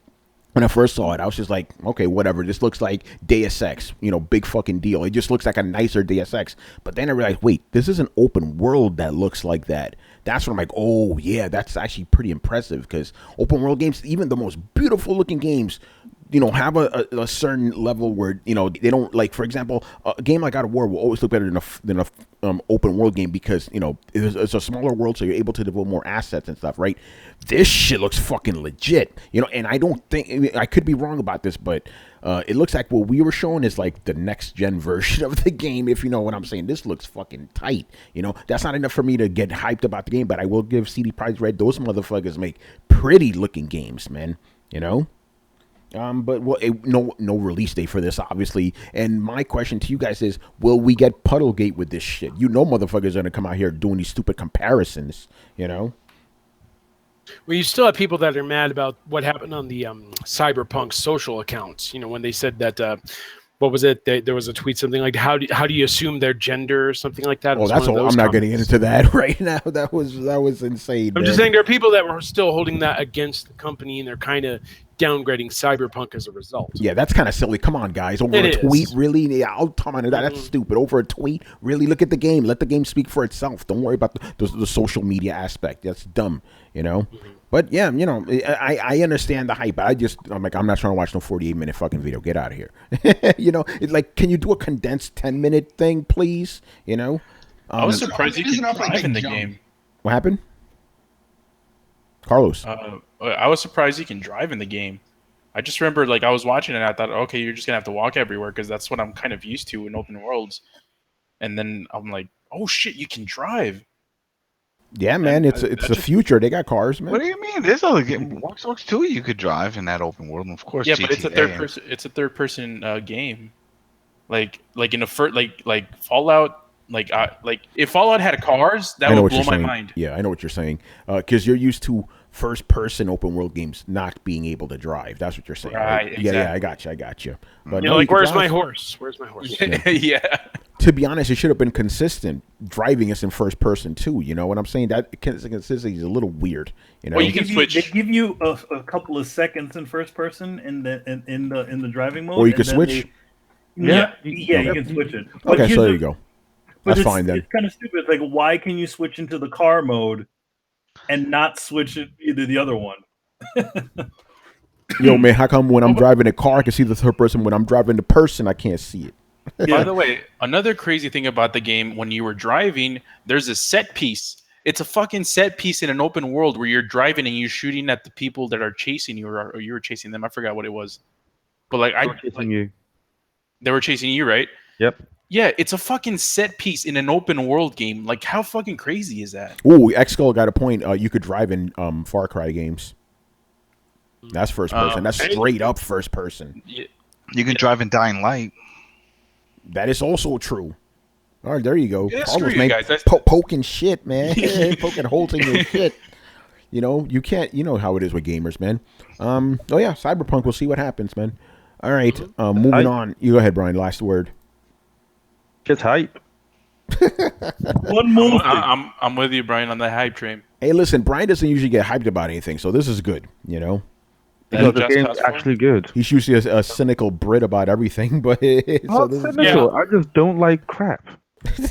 When I first saw it, I was just like, okay, whatever. This looks like Deus Ex, big fucking deal. It just looks like a nicer Deus Ex. But then I realized, wait, this is an open world that looks like that. That's when I'm like, oh, yeah, that's actually pretty impressive because open world games, even the most beautiful looking games, have a certain level where, they don't, like, for example, a game like God of War will always look better than a open world game because, it's a smaller world, so you're able to devote more assets and stuff, right? This shit looks fucking legit, and I don't think, I could be wrong about this, but it looks like what we were showing is like the next gen version of the game, if you know what I'm saying. This looks fucking tight, That's not enough for me to get hyped about the game, but I will give CD Projekt Red, those motherfuckers make pretty looking games, man, But no release date for this, obviously. And my question to you guys is, will we get Puddlegate with this shit? Motherfuckers are gonna come out here doing these stupid comparisons, Well, you still have people that are mad about what happened on the Cyberpunk social accounts. When they said that, what was it? There was a tweet, something like, how do you assume their gender or something like that? Oh, that's all. I'm not getting into that right now. That was insane. I'm just saying there are people that were still holding that against the company, and they're kind of downgrading Cyberpunk as a result. Yeah, that's kind of silly. Come on, guys. Over a tweet, really? Yeah, I'll tell you that. That's stupid. Over a tweet, really? Look at the game. Let the game speak for itself. Don't worry about the social media aspect. That's dumb, But yeah, I understand the hype. I'm like, I'm not trying to watch no 48-minute fucking video. Get out of here. It's like, can you do a condensed 10-minute thing, please? I was surprised you could drive in the game. What happened? Carlos. I was surprised you can drive in the game. I just remember, I was watching it and I thought, okay, you're just going to have to walk everywhere because that's what I'm kind of used to in open worlds. And then I'm like, oh, shit, you can drive. Yeah, man, it's the future. They got cars, man. What do you mean? There's other game. Watch Dogs 2 you could drive in that open world, and of course, yeah, GTA. but it's a third person game. Like in a like Fallout. Like if Fallout had cars, that would blow my mind. Yeah, I know what you're saying. Because you're used to first-person open-world games not being able to drive. That's what you're saying, Right, right? Yeah, exactly. I got you. But You know, no, like, can where's drive. my horse? Where's my horse? Yeah. To be honest, it should have been consistent. Driving us in first person too. You know what I'm saying? That consistency is a little weird. You know, Well, you can switch. They give you a couple of seconds in first person in the driving mode, or you can and then switch. Yeah, Okay. you can switch it. Okay, here's so there the- you go. but That's fine then. It's kind of stupid. It's like, why can you switch into the car mode and not switch it either the other one? Yo, man, how come when I'm driving a car I can see the third person, when I'm driving the person I can't see it? By the way, another crazy thing about the game, when you were driving, there's a set piece. It's a fucking set piece in an open world where you're driving and you're shooting at the people that are chasing you, or you were chasing them. I forgot what it was. But like, they were chasing you, right? Yep. Yeah, it's a fucking set piece in an open world game. Like, how fucking crazy is that? Ooh, Xskull got a point. You could drive in Far Cry games. That's first person. That's straight up first person. Yeah. You can drive in Dying Light. That is also true. All right, there you go. Yeah, Carlos, screw you man, guys. That's- poking shit, man. Poking holes in your shit. You know, you can't. You know how it is with gamers, man. Oh yeah, Cyberpunk. We'll see what happens, man. All right, moving on. You go ahead, Brian. Last word. Just hype. One movie. I'm with you, Brian, on the hype train. Hey, listen, Brian doesn't usually get hyped about anything, so this is good. You know, Because the game's actually good. he's usually a cynical Brit about everything, but so this is, Cynical. I just don't like crap.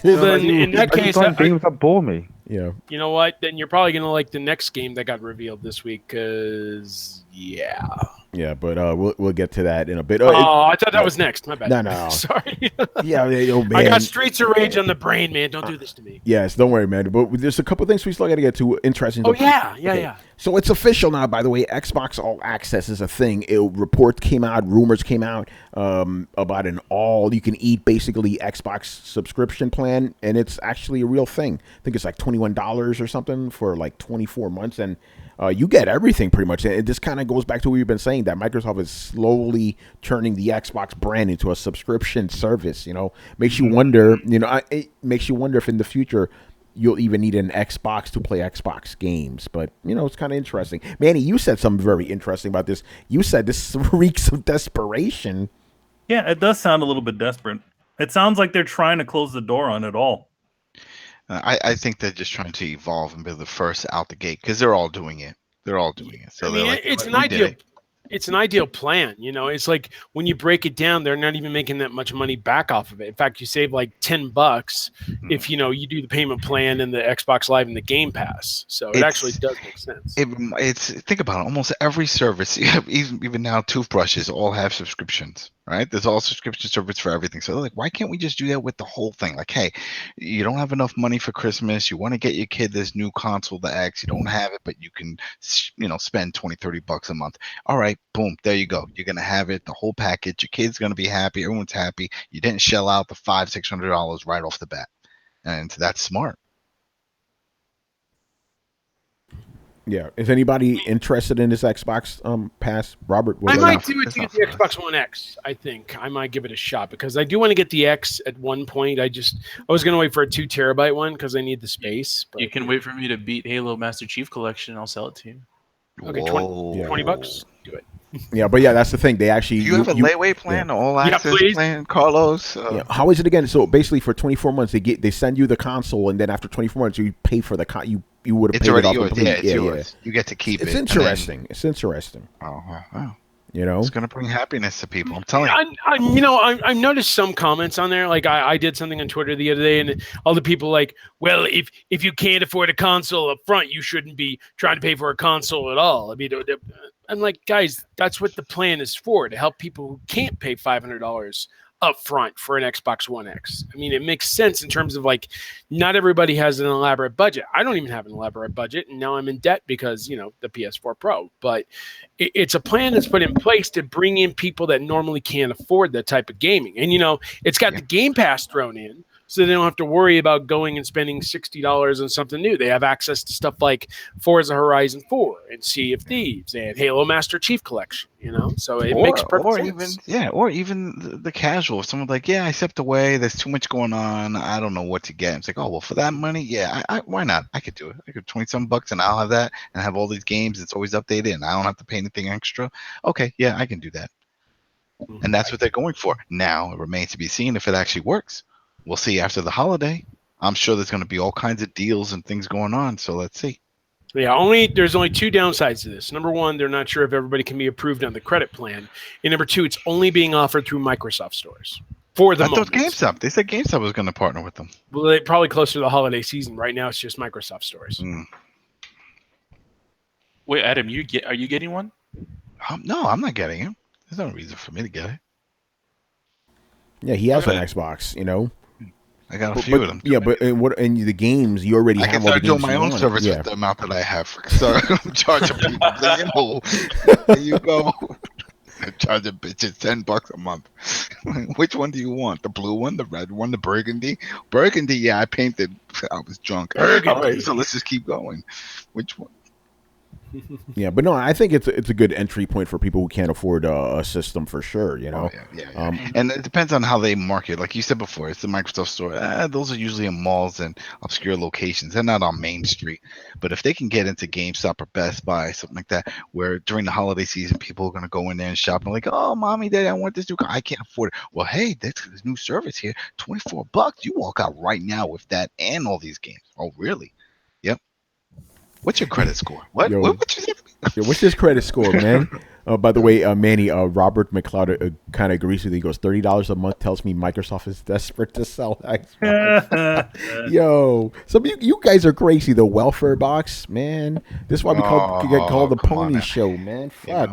Then in that I case, just like games that bore me. yeah. you know what? Then you're probably gonna like the next game that got revealed this week, because Yeah, but we'll get to that in a bit. I thought that was next. My bad. No. Sorry. Yeah, oh, man. I got Streets of Rage on the brain, man. Don't do this to me. Yes, don't worry, man. But there's a couple things we still got to get to. Interesting. Oh stuff. yeah. Okay. So it's official now, by the way. Xbox All Access is a thing. Reports came out, rumors came out about an all-you-can-eat, basically, Xbox subscription plan, and it's actually a real thing. I think it's like $21 or something for like 24 months, and you get everything pretty much. And this kind of goes back to what we've been saying, that Microsoft is slowly turning the Xbox brand into a subscription service. You know, makes you wonder. You know, it makes you wonder if in the future you'll even need an Xbox to play Xbox games. But, you know, it's kind of interesting. Manny, you said something very interesting about this. You said this reeks of desperation. Yeah, it does sound a little bit desperate. It sounds like they're trying to close the door on it all. I think they're just trying to evolve and be the first out the gate because they're all doing it. They're all doing it. So I mean, like, it's an "We did ideal. it." It's an ideal plan. You know, it's like when you break it down, they're not even making that much money back off of it. In fact, you save like $10 if you do the payment plan and the Xbox Live and the Game Pass. So it actually does make sense. It's think about it. Almost every service, even now, toothbrushes all have subscriptions, right? There's all subscription service for everything. So they're like, why can't we just do that with the whole thing? Like, hey, you don't have enough money for Christmas. You want to get your kid this new console, the X. You don't have it, but you can, spend $20-$30 a month. All right, boom, there you go. You're gonna have it, the whole package. Your kid's gonna be happy. Everyone's happy. You didn't shell out the $500-$600 right off the bat, and that's smart. Yeah. Is anybody interested in this Xbox Pass? Robert? I what- might do it to get the Xbox One X. I think I might give it a shot because I do want to get the X at one point. I was going to wait for a 2 terabyte one because I need the space. But You can wait for me to beat Halo Master Chief Collection. I'll sell it to you. Okay, Whoa. $20. Do it. Yeah, but yeah, that's the thing. They actually Do you have a layaway plan, all access please. plan, Carlos? Yeah. How is it again? So basically, for 24 months, they send you the console, and then after 24 months, you pay for the you would have It's paid already it off yours. completely. Yeah, it's yours. You get to keep It's it. interesting. It's interesting. Oh, wow. You know, It's gonna bring happiness to people. I'm telling you. I noticed some comments on there. Like I did something on Twitter the other day, and all the people like, well, if you can't afford a console up front, you shouldn't be trying to pay for a console at all. I mean, I'm like, guys, that's what the plan is for, to help people who can't pay $500 up front for an Xbox One X. I mean, it makes sense in terms of like, not everybody has an elaborate budget. I don't even have an elaborate budget, and now I'm in debt because, the PS4 Pro. But it's a plan that's put in place to bring in people that normally can't afford that type of gaming. And, it's got the Game Pass thrown in. so they don't have to worry about going and spending $60 on something new. They have access to stuff like Forza Horizon 4 and Sea of Thieves and Halo Master Chief Collection, so it makes perfect sense. Or even the casual. If someone's like, yeah, I stepped away, there's too much going on, I don't know what to get. It's like, oh, well, for that money, yeah, why not? I could do it. I could $20-some and I'll have that and have all these games. It's always updated and I don't have to pay anything extra. Okay, yeah, I can do that. And that's what they're going for. Now, it remains to be seen if it actually works. We'll see after the holiday. I'm sure there's going to be all kinds of deals and things going on, so let's see. Yeah, there's only two downsides to this. Number one, they're not sure if everybody can be approved on the credit plan. And number two, it's only being offered through Microsoft stores for the moment. GameStop. They said GameStop was going to partner with them. Well, they probably closer to the holiday season. Right now, it's just Microsoft stores. Wait, Adam, are you getting one? No, I'm not getting it. There's no reason for me to get it. Yeah, he has an Xbox, I got a few of them. Yeah, but in the games you already have all the games. I can start doing my own service with the amount that I have. So I'm charging people. There you go. I'm charging bitches $10 a month. Which one do you want? The blue one, the red one, the burgundy? Burgundy, yeah, I painted. I was drunk. All right, so let's just keep going. Which one? Yeah, but no, I think it's a good entry point for people who can't afford a system for sure. And it depends on how they market. Like you said before, it's the Microsoft Store. Those are usually in malls and obscure locations. They're not on Main Street. But if they can get into GameStop or Best Buy, something like that, where during the holiday season people are going to go in there and shop and like, oh, mommy, daddy, I want this new car. I can't afford it. Well, hey, there's this new service here, $24. You walk out right now with that and all these games. Oh, really? Yep. What's your credit score? What's his credit score, man? By the way, Manny, Robert McLeod kind of agrees with you. He goes, $30 a month tells me Microsoft is desperate to sell Xbox. Yo, some of you guys are crazy. The welfare box, man. This is why we get called the Pony Show, man. Fuck.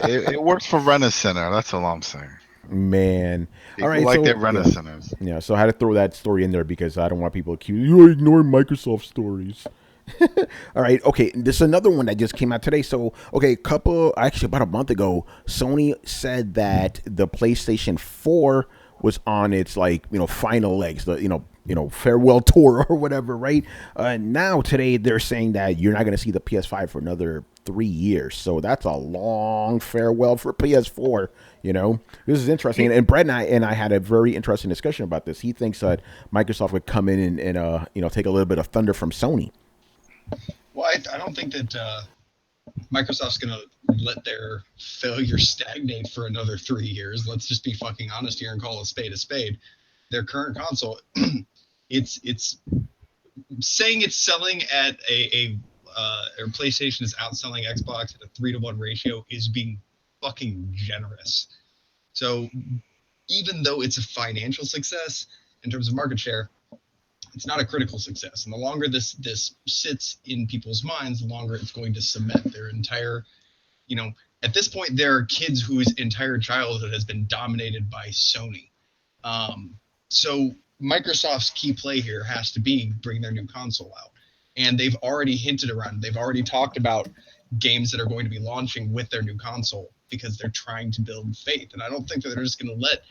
It works for Rent-A-Center. That's all I'm saying. Man. People all right, their Rent-A-Centers. Yeah, so I had to throw that story in there because I don't want people to accuse you ignoring Microsoft stories. All right. Okay. This is another one that just came out today. So, okay, about a month ago, Sony said that the PlayStation 4 was on its final legs, the farewell tour or whatever, right? Now today they're saying that you're not going to see the PS5 for another 3 years. So that's a long farewell for PS4. This is interesting. And Brett and I had a very interesting discussion about this. He thinks that Microsoft would come in and take a little bit of thunder from Sony. Well, I don't think that Microsoft's going to let their failure stagnate for another 3 years. Let's just be fucking honest here and call a spade a spade. Their current console, it's saying it's selling at or PlayStation is outselling Xbox at a 3-to-1 ratio is being fucking generous. So even though it's a financial success in terms of market share, it's not a critical success. And the longer this sits in people's minds, the longer it's going to cement their entire, at this point, there are kids whose entire childhood has been dominated by Sony. So Microsoft's key play here has to be bring their new console out. And they've already hinted around, they've already talked about games that are going to be launching with their new console because they're trying to build faith. And I don't think that they're just going to let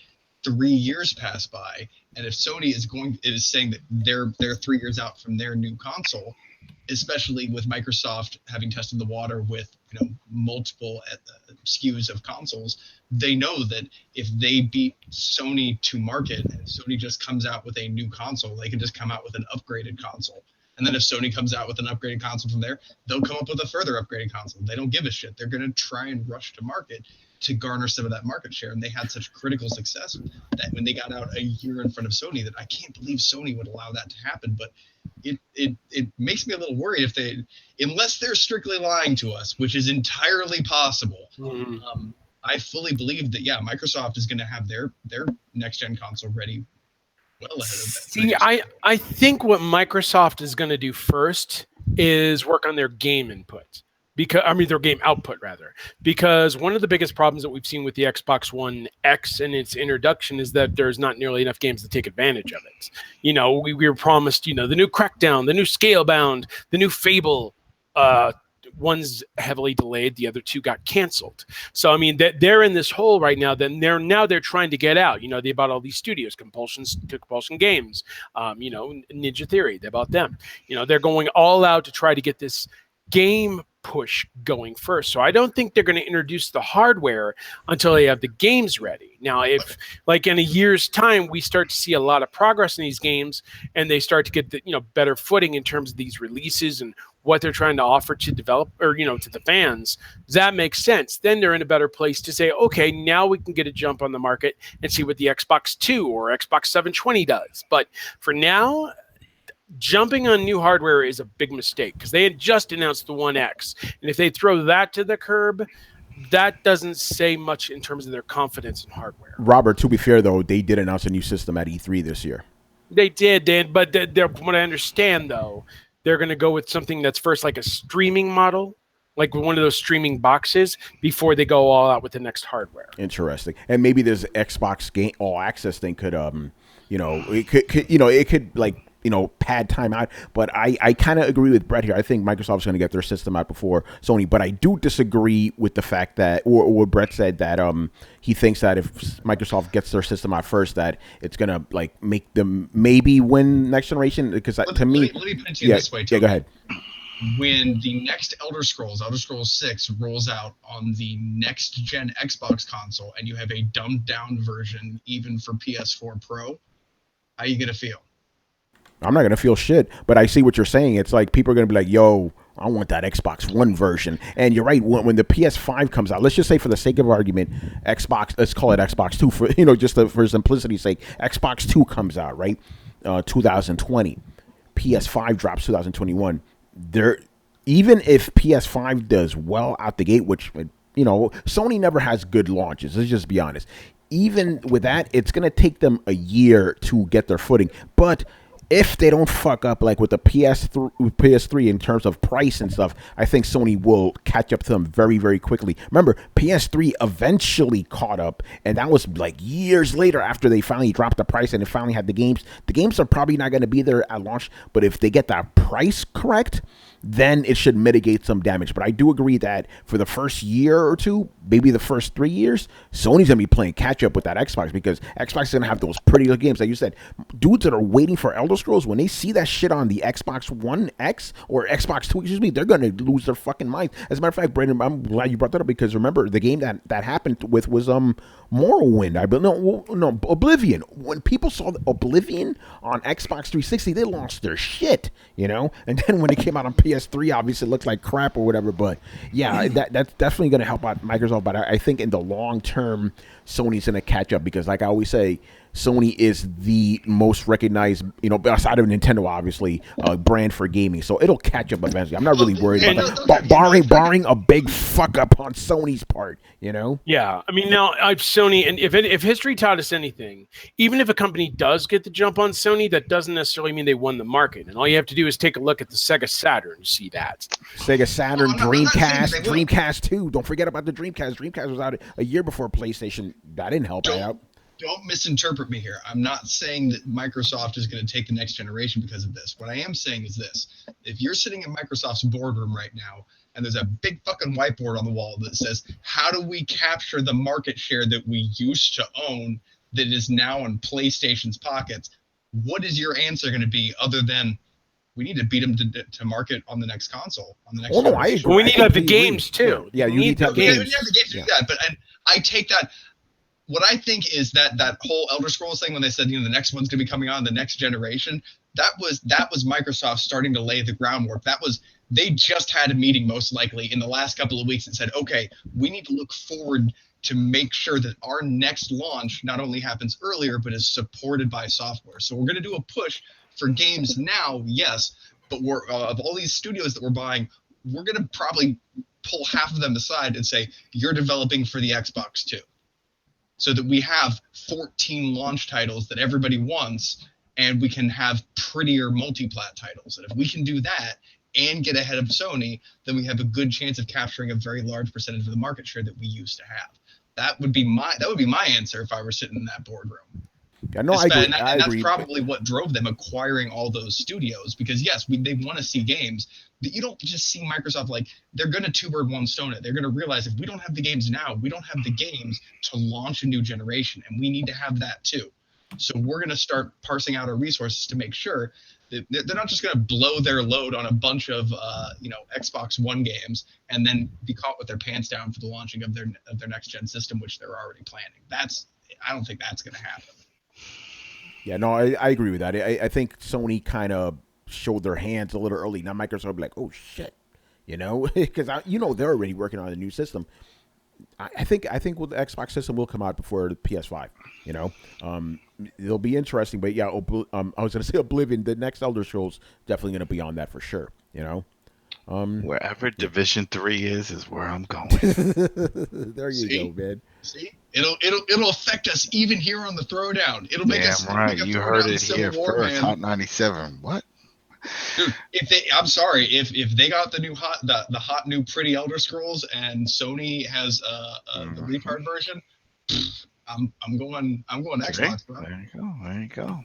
3 years pass by, and if Sony is saying that they're 3 years out from their new console, especially with Microsoft having tested the water with multiple SKUs of consoles, they know that if they beat Sony to market and Sony just comes out with a new console, they can just come out with an upgraded console. And then if Sony comes out with an upgraded console from there, they'll come up with a further upgraded console. They don't give a shit. They're going to try and rush to market to garner some of that market share. And they had such critical success that when they got out a year in front of Sony, that I can't believe Sony would allow that to happen. But it makes me a little worried unless they're strictly lying to us, which is entirely possible. Mm-hmm. I fully believe that, Microsoft is going to have their next gen console ready well ahead of that. See, I think what Microsoft is going to do first is work on their game input. Their game output rather, because one of the biggest problems that we've seen with the Xbox One X and its introduction is that there's not nearly enough games to take advantage of it. We were promised, the new Crackdown, the new Scalebound, the new Fable one's heavily delayed, the other two got canceled. So I mean, they're in this hole right now. Then they're trying to get out. They bought all these studios, Compulsion Games, Ninja Theory. They bought them. They're going all out to try to get this game push going first. So I don't think they're going to introduce the hardware until they have the games ready. Now, if like in a year's time, we start to see a lot of progress in these games and they start to get the, better footing in terms of these releases and what they're trying to offer to develop or, to the fans, that makes sense. Then they're in a better place to say, okay, now we can get a jump on the market and see what the Xbox 2 or Xbox 720 does. But for now, jumping on new hardware is a big mistake because they had just announced the One X. And if they throw that to the curb, that doesn't say much in terms of their confidence in hardware. Robert, to be fair, though, they did announce a new system at E3 this year. They did, Dan, but from what I understand, though, they're going to go with something that's first like a streaming model, like one of those streaming boxes, before they go all out with the next hardware. Interesting. And maybe this Xbox Game All Access thing could, it could like, pad time out. But I kind of agree with Brett here. I think Microsoft's going to get their system out before Sony. But I do disagree with the fact that, or what Brett said, that he thinks that if Microsoft gets their system out first, that it's going to like make them maybe win next generation. Because to me, let me put it to you this way, Tony. Yeah, go ahead. When the next Elder Scrolls 6, rolls out on the next gen Xbox console, and you have a dumbed down version even for PS4 Pro, how you gonna feel? I'm not going to feel shit, but I see what you're saying. It's like people are going to be like, yo, I want that Xbox One version. And you're right. When the PS5 comes out, let's just say for the sake of argument, let's call it Xbox 2 for, for simplicity's sake, Xbox 2 comes out, right? 2020. PS5 drops 2021. Even if PS5 does well out the gate, which, Sony never has good launches. Let's just be honest. Even with that, it's going to take them a year to get their footing. But if they don't fuck up like with the PS3 in terms of price and stuff, I think Sony will catch up to them very, very quickly. Remember, PS3 eventually caught up, and that was like years later after they finally dropped the price and it finally had the games. The games are probably not going to be there at launch, but if they get that price correct, then it should mitigate some damage. But I do agree that for the first year or two, maybe the first 3 years, Sony's going to be playing catch up with that Xbox, because Xbox is going to have those pretty good games. Like you said, dudes that are waiting for Elder Scrolls, when they see that shit on the Xbox One X or Xbox 2, they're going to lose their fucking minds. As a matter of fact, Brandon, I'm glad you brought that up, because remember, the game that happened with was Morrowind. Oblivion. When people saw Oblivion on Xbox 360, they lost their shit, And then when it came out on PS3, obviously it looked like crap or whatever. But yeah, that's definitely going to help out Microsoft. But I think in the long term, Sony's going to catch up, because like I always say, Sony is the most recognized, outside of Nintendo, obviously, brand for gaming. So it'll catch up eventually. I'm not really worried about that. Barring a big fuck up on Sony's part, Yeah, I mean, now Sony, and if history taught us anything, even if a company does get the jump on Sony, that doesn't necessarily mean they won the market. And all you have to do is take a look at the Sega Saturn to see that. Sega Saturn, Dreamcast 2. Don't forget about the Dreamcast. Dreamcast was out a year before PlayStation. That didn't help out. Don't misinterpret me here. I'm not saying that Microsoft is going to take the next generation because of this. What I am saying is this. If you're sitting in Microsoft's boardroom right now, and there's a big fucking whiteboard on the wall that says, how do we capture the market share that we used to own that is now in PlayStation's pockets? What is your answer going to be, other than we need to beat them to market on the next console, on the next generation? We need to have the games too. Yeah, you need to have the games. Yeah, the games to do that. But I take that. What I think is that whole Elder Scrolls thing, when they said, the next one's going to be coming on the next generation, that was Microsoft starting to lay the groundwork. They just had a meeting, most likely in the last couple of weeks, and said, okay, we need to look forward to make sure that our next launch not only happens earlier, but is supported by software. So we're going to do a push for games now, yes, but we're of all these studios that we're buying, we're going to probably pull half of them aside and say, you're developing for the Xbox too. So that we have 14 launch titles that everybody wants, and we can have prettier multi-plat titles. And if we can do that and get ahead of Sony, then we have a good chance of capturing a very large percentage of the market share that we used to have. That would be my answer if I were sitting in that boardroom. Yeah, no, I agree. And that's probably what drove them acquiring all those studios. Because yes, they want to see games, but you don't just see Microsoft like they're going to two-bird one stone it. They're going to realize if we don't have the games now, we don't have the games to launch a new generation, and we need to have that too. So we're going to start parsing out our resources to make sure that they're not just going to blow their load on a bunch of Xbox One games and then be caught with their pants down for the launching of their next gen system, which they're already planning. I don't think that's going to happen. Yeah, no, I agree with that. I think Sony kind of showed their hands a little early. Now Microsoft will be like, oh shit, because they're already working on a new system. I think with the Xbox system will come out before the PS5. It'll be interesting. But yeah, I was gonna say Oblivion. The next Elder Scrolls definitely gonna be on that for sure. Wherever Division 3 is where I'm going. There you go, man. See, it'll affect us even here on the Throwdown. It'll make us. Right. You heard it here first. Hot 97. What? Dude, if they got the hot new pretty Elder Scrolls and Sony has the retard version, I'm going Xbox, bro. There you go.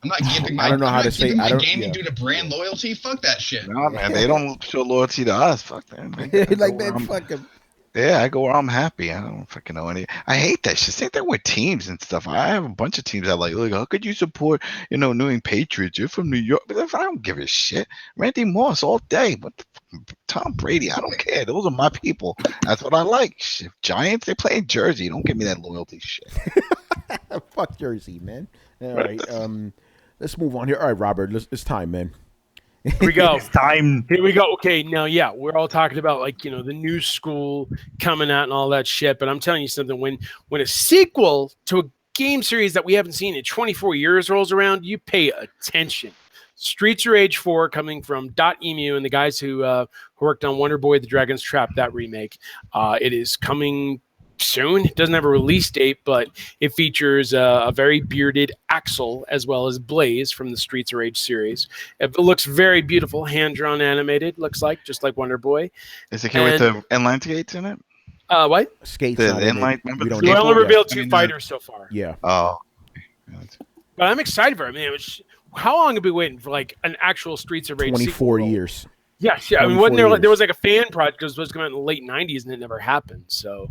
I'm not giving I don't know how to say. I don't. Gaming due to brand loyalty. Fuck that shit. No, man, they don't show loyalty to us. Fuck them. Fuck them. Yeah, I go where I'm happy. I don't fucking know any. I hate that shit. Same thing with teams and stuff. I have a bunch of teams that like, how could you support, New England Patriots? You're from New York. But I don't give a shit. Randy Moss all day. What the Tom Brady? I don't care. Those are my people. That's what I like. Shit. Giants, they play in Jersey. Don't give me that loyalty shit. Fuck Jersey, man. All right. Let's move on here. All right, Robert. It's time, man. Here we go. It's time. Here we go. Okay, now, yeah, we're all talking about the new school coming out and all that shit. But I'm telling you something. When a sequel to a game series that we haven't seen in 24 years rolls around, you pay attention. Streets of Rage 4 coming from .emu and the guys who worked on Wonder Boy: The Dragon's Trap, that remake. It is coming soon. It doesn't have a release date, but it features a very bearded Axel as well as Blaze from the Streets of Rage series. It looks very beautiful, hand-drawn animated, looks like, just like Wonder Boy. Is it with the inline skates in it? What? Skates. The inline, we don't we only revealed 2 fighters so far. Yeah. Oh. But I'm excited for it. I mean, how long have we been waiting for an actual Streets of Rage 24 sequel? years. Yes, yeah. I mean, wasn't there was a fan project that was supposed to come out in the late 90s and it never happened. So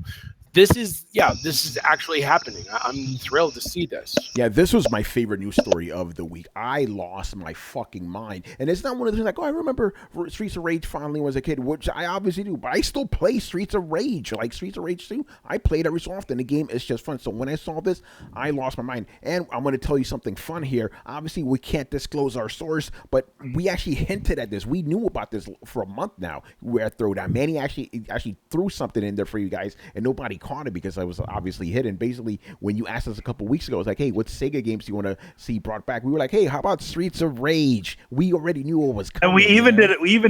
this is actually happening. I'm thrilled to see this. Yeah, this was my favorite news story of the week. I lost my fucking mind. And it's not one of the things I remember Streets of Rage fondly when I was a kid, which I obviously do. But I still play Streets of Rage. Like Streets of Rage 2, I play it every so often. The game is just fun. So when I saw this, I lost my mind. And I'm going to tell you something fun here. Obviously, we can't disclose our source, but we actually hinted at this. We knew about this for a month now. We're at Throwdown. Manny actually threw something in there for you guys, and nobody caught it because I was obviously hidden. Basically, when you asked us a couple weeks ago, it was like, hey, what Sega games do you want to see brought back? We were like, hey, how about Streets of Rage? We already knew it was coming. And we even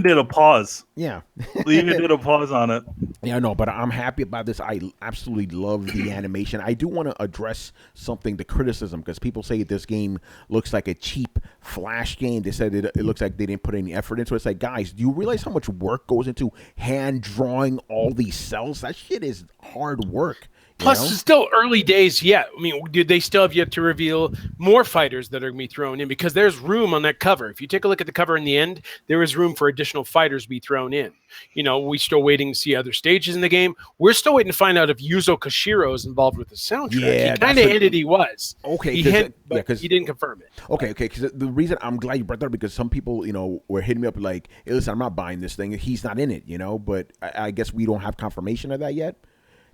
did a pause. Yeah. We even did a pause on it. Yeah, no, but I'm happy about this. I absolutely love the animation. I do want to address the criticism, because people say this game looks like a cheap Flash game. They said it looks like they didn't put any effort into it. It's like, guys, do you realize how much work goes into hand drawing all these cells? That shit is hard work. Plus, it's still early days yet. I mean, they still have yet to reveal more fighters that are going to be thrown in, because there's room on that cover. If you take a look at the cover in the end, there is room for additional fighters to be thrown in. We're still waiting to see other stages in the game. We're still waiting to find out if Yuzo Koshiro is involved with the soundtrack. Yeah, he kind of hinted he was. Okay. But he didn't confirm it. Okay, because the reason I'm glad you brought that up, because some people, were hitting me up like, hey, listen, I'm not buying this thing. He's not in it, but I guess we don't have confirmation of that yet.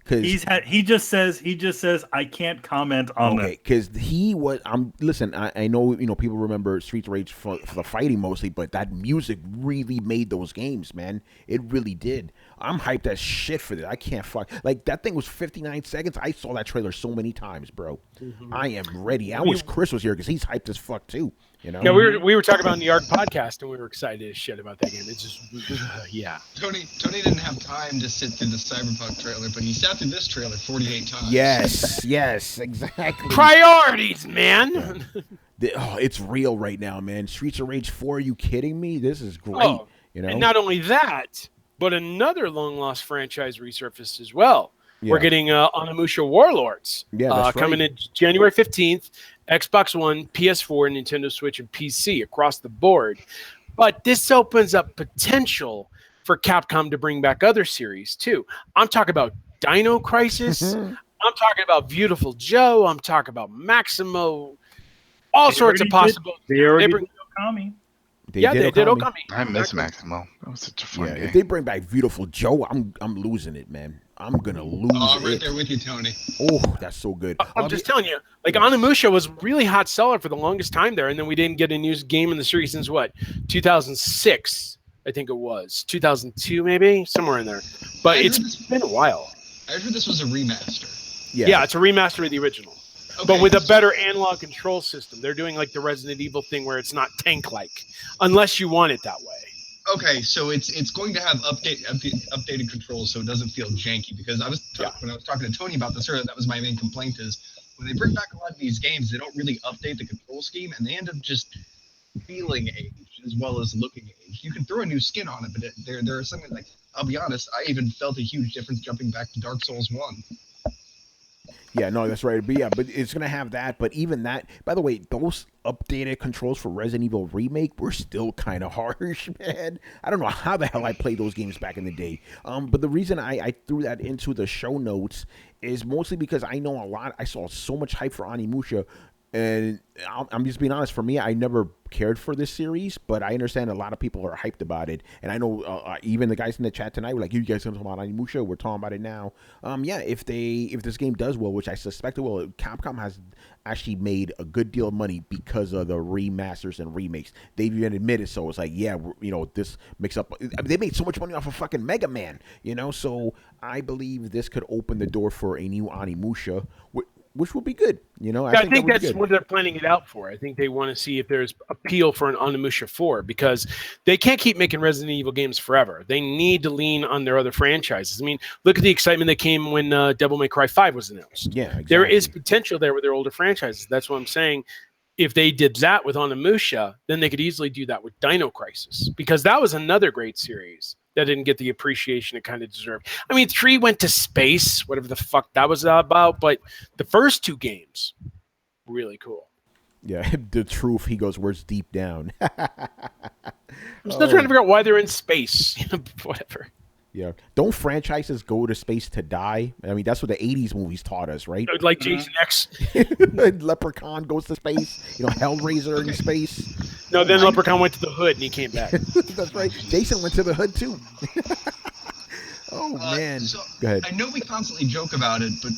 He just says I can't comment on that. Okay, because he was. Listen, I know people remember Streets of Rage for the fighting mostly, but that music really made those games, man. It really did. I'm hyped as shit for this. I can't fuck. Like, that thing was 59 seconds. I saw that trailer so many times, bro. Mm-hmm. I am ready. I wish Chris was here, because he's hyped as fuck too. Yeah, we were talking about in the ARC podcast, and we were excited as shit about that game. It's just, yeah. Tony didn't have time to sit through the Cyberpunk trailer, but he sat through this trailer 48 times. Yes, exactly. Priorities, man. It's real right now, man. Streets of Rage 4, are you kidding me? This is great. And not only that, but another long-lost franchise resurfaced as well. Yeah. We're getting Onimusha Warlords coming in January 15th, Xbox One, PS4, Nintendo Switch, and PC across the board. But this opens up potential for Capcom to bring back other series too. I'm talking about Dino Crisis. I'm talking about Beautiful Joe. I'm talking about Maximo. All sorts of possibilities. They already did Okami. They did Okami. I miss Maximo. That was such a fun game. If they bring back Beautiful Joe, I'm losing it, man. I'm gonna lose I'm right it. there with you, Tony. Oh, that's so good. I'm just telling you, like Onimusha was really hot seller for the longest time there, and then we didn't get a new game in the series since what, 2006, I think it was 2002, maybe somewhere in there. But it's been a while. I heard this was a remaster. Yeah, it's a remaster of the original, but with a better analog control system. They're doing like the Resident Evil thing where it's not tank-like, unless you want it that way. Okay, so it's going to have updated controls, so it doesn't feel janky. Because when I was talking to Tony about this earlier, that was my main complaint is when they bring back a lot of these games, they don't really update the control scheme, and they end up just feeling aged as well as looking aged. You can throw a new skin on it, but there are something like, I'll be honest, I even felt a huge difference jumping back to Dark Souls 1. Yeah, no, that's right. But it's gonna have that. But even that, by the way, those updated controls for Resident Evil Remake were still kind of harsh, man. I don't know how the hell I played those games back in the day. But the reason I threw that into the show notes is mostly because I know a lot. I saw so much hype for Onimusha. And I'm just being honest. For me, I never cared for this series, but I understand a lot of people are hyped about it. And I know even the guys in the chat tonight were like, "You guys talking about Onimusha? We're talking about it now." If this game does well, which I suspect it will, Capcom has actually made a good deal of money because of the remasters and remakes. They've even admitted so. It's like, this makes up. They made so much money off of fucking Mega Man, So I believe this could open the door for a new Onimusha. Which would be good, I think that's what they're planning it out for. I think they want to see if there's appeal for an Onimusha 4 because they can't keep making Resident Evil games forever. They need to lean on their other franchises. I mean, look at the excitement that came when Devil May Cry 5 was announced. Yeah, exactly. There is potential there with their older franchises. That's what I'm saying. If they did that with Onimusha, then they could easily do that with Dino Crisis because that was another great series that didn't get the appreciation it kind of deserved. I mean, 3 went to space, whatever the fuck that was about, but the first 2 games, really cool. Yeah, the truth, he goes, where's deep down? I'm still trying to figure out why they're in space. Whatever. Yeah. Don't franchises go to space to die? I mean, that's what the 80s movies taught us, right? Like Jason X. Leprechaun goes to space. Hellraiser in space. No, then Leprechaun went to the hood and he came back. That's right. Jason went to the hood, too. Man. So go ahead. I know we constantly joke about it, but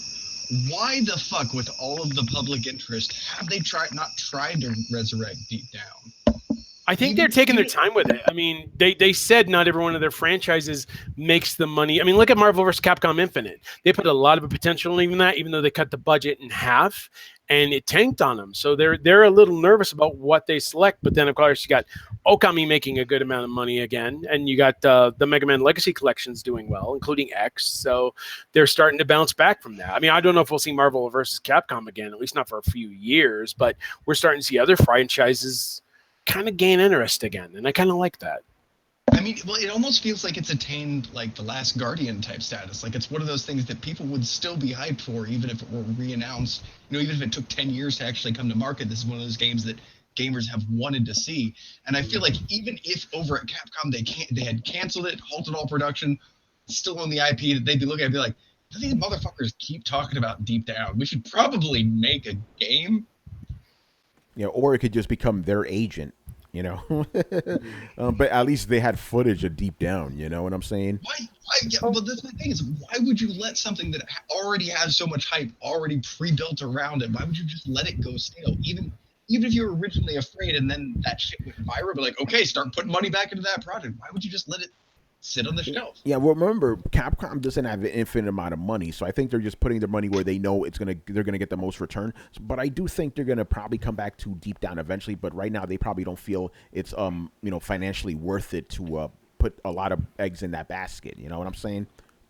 why the fuck, with all of the public interest, have they not tried to resurrect Deep Down? I think they're taking their time with it. I mean, they said not every one of their franchises makes the money. I mean, look at Marvel vs. Capcom Infinite. They put a lot of potential in that, even though they cut the budget in half, and it tanked on them. So they're a little nervous about what they select. But then, of course, you got Okami making a good amount of money again, and you got the Mega Man Legacy collections doing well, including X. So they're starting to bounce back from that. I mean, I don't know if we'll see Marvel vs. Capcom again, at least not for a few years, but we're starting to see other franchises kind of gain interest again, and I kind of like that. I mean, well, it almost feels like it's attained like the Last Guardian type status. Like it's one of those things that people would still be hyped for, even if it were re-announced. Even if it took 10 years to actually come to market. This is one of those games that gamers have wanted to see. And I feel like even if over at Capcom they had canceled it, halted all production, still on the IP, that they'd be looking at it and be like, do these motherfuckers keep talking about Deep Down? We should probably make a game. Or it could just become their agent, but at least they had footage of Deep Down, you know what I'm saying? Why? Yeah, but that's the thing is, why would you let something that already has so much hype already pre-built around it? Why would you just let it go stale? Even if you were originally afraid and then that shit went viral, but like, okay, start putting money back into that project. Why would you just let it sit on the shelf? Yeah, well, remember, Capcom doesn't have an infinite amount of money, so I think they're just putting their money where they know they're gonna get the most return. But I do think they're gonna probably come back to Deep Down eventually. But right now, they probably don't feel it's financially worth it to put a lot of eggs in that basket. You know what I'm saying?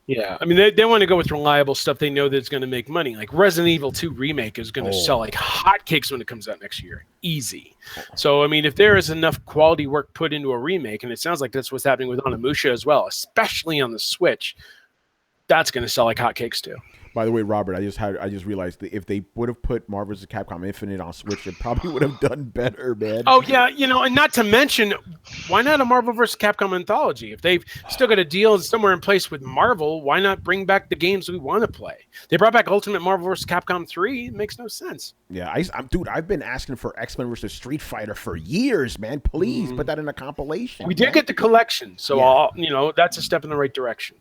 Yeah, I mean, they want to go with reliable stuff they know that's going to make money. Like Resident Evil 2 Remake is going to sell like hotcakes when it comes out next year. Easy. So, I mean, if there is enough quality work put into a remake, and it sounds like that's what's happening with Onimusha as well, especially on the Switch, that's going to sell like hotcakes too. By the way, Robert, I just realized that if they would have put Marvel vs. Capcom Infinite on Switch, it probably would have done better, man. Oh yeah, and not to mention, why not a Marvel vs. Capcom anthology? If they've still got a deal somewhere in place with Marvel, why not bring back the games we want to play? They brought back Ultimate Marvel vs. Capcom 3. It makes no sense. Yeah, dude, I've been asking for X-Men vs. Street Fighter for years, man. Please put that in a compilation. We did get the collection, so that's a step in the right direction.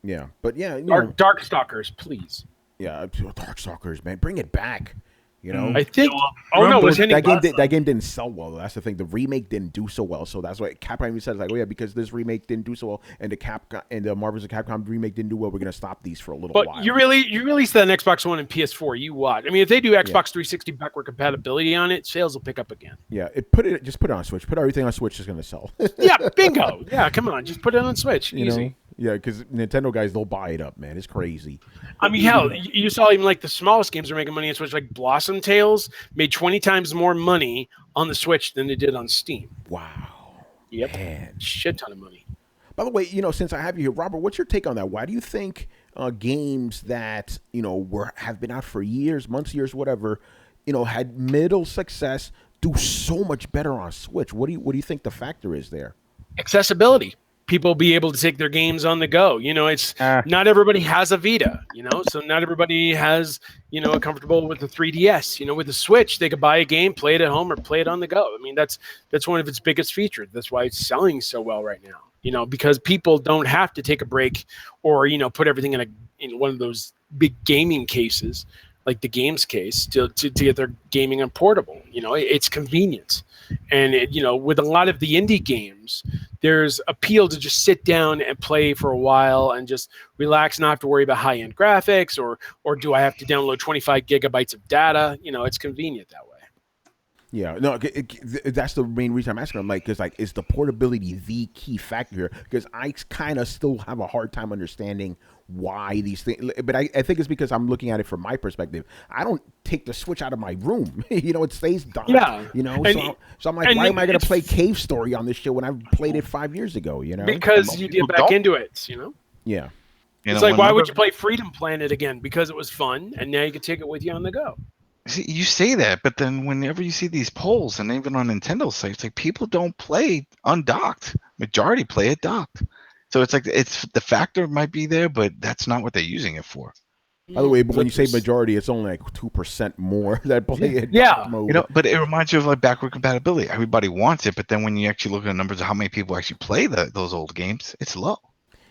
Yeah, but yeah, Darkstalkers, please. Yeah, Darkstalkers, man, bring it back. I think. That game didn't sell well. That's the thing. The remake didn't do so well, so that's why Capcom even said like, oh yeah, because this remake didn't do so well, and the Marvel vs. Capcom remake didn't do well, we're gonna stop these for a little while. But you released that on Xbox One and PS4. You watch. I mean, if they do Xbox 360 backward compatibility on it, sales will pick up again. Yeah, just put it on Switch. Put everything on Switch is gonna sell. Yeah, bingo. Yeah, come on, just put it on Switch. Easy. Yeah, because Nintendo guys, they'll buy it up, man. It's crazy. I mean, hell, you saw even like the smallest games are making money on Switch. Like Blossom Tales made 20 times more money on the Switch than they did on Steam. Wow. Yep. Man. Shit ton of money. By the way, since I have you here, Robert, what's your take on that? Why do you think games that have been out for years, months, years, whatever, had middle success do so much better on Switch? What do you think the factor is there? Accessibility. People be able to take their games on the go. It's not everybody has a Vita, so not everybody has, a comfortable with the 3DS. With the Switch, they could buy a game, play it at home, or play it on the go. I mean, that's one of its biggest features. That's why it's selling so well right now. Because people don't have to take a break or put everything in one of those big gaming cases, like the games case, to get their gaming on portable. It's convenient. And with a lot of the indie games, there's appeal to just sit down and play for a while and just relax, not have to worry about high-end graphics or do I have to download 25 gigabytes of data? It's convenient that way. Yeah, no, that's the main reason I'm asking. I'm like, because is the portability the key factor here? Because I kind of still have a hard time understanding why these things. But I think it's because I'm looking at it from my perspective. I don't take the Switch out of my room. It stays docked. Yeah. So I'm like, why am I going to play Cave Story on this show when I played it 5 years ago? Because you get back into it. Yeah. It's like, why would you play Freedom Planet again? Because it was fun, and now you can take it with you on the go. See, you say that, but then whenever you see these polls, and even on Nintendo sites, like people don't play undocked. Majority play it docked. So it's like the factor might be there, but that's not what they're using it for. By the way, but when you say majority, it's only like 2% more that play it. Yeah, mode. But it reminds you of like backward compatibility. Everybody wants it, but then when you actually look at the numbers of how many people actually play those old games, it's low.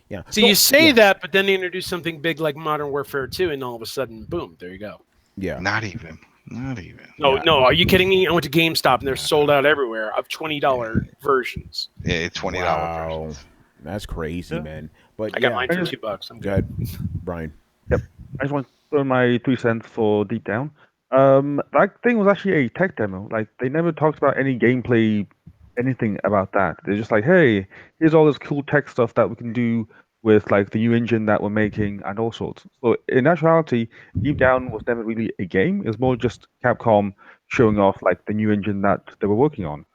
Yeah. So you say that, but then they introduce something big like Modern Warfare 2, and all of a sudden, boom, there you go. Yeah. Not even. No, are you kidding me? I went to GameStop and they're sold out everywhere of $20 versions. Yeah, it's $20 versions. That's crazy, man. But I got mine for $2. I'm good. Brian. Yep. I just want to throw my 2 cents for Deep Down. That thing was actually a tech demo. Like they never talked about any gameplay, anything about that. They're just like, hey, here's all this cool tech stuff that we can do with like the new engine that we're making and all sorts. So in actuality, Deep Down was never really a game. It was more just Capcom showing off like the new engine that they were working on.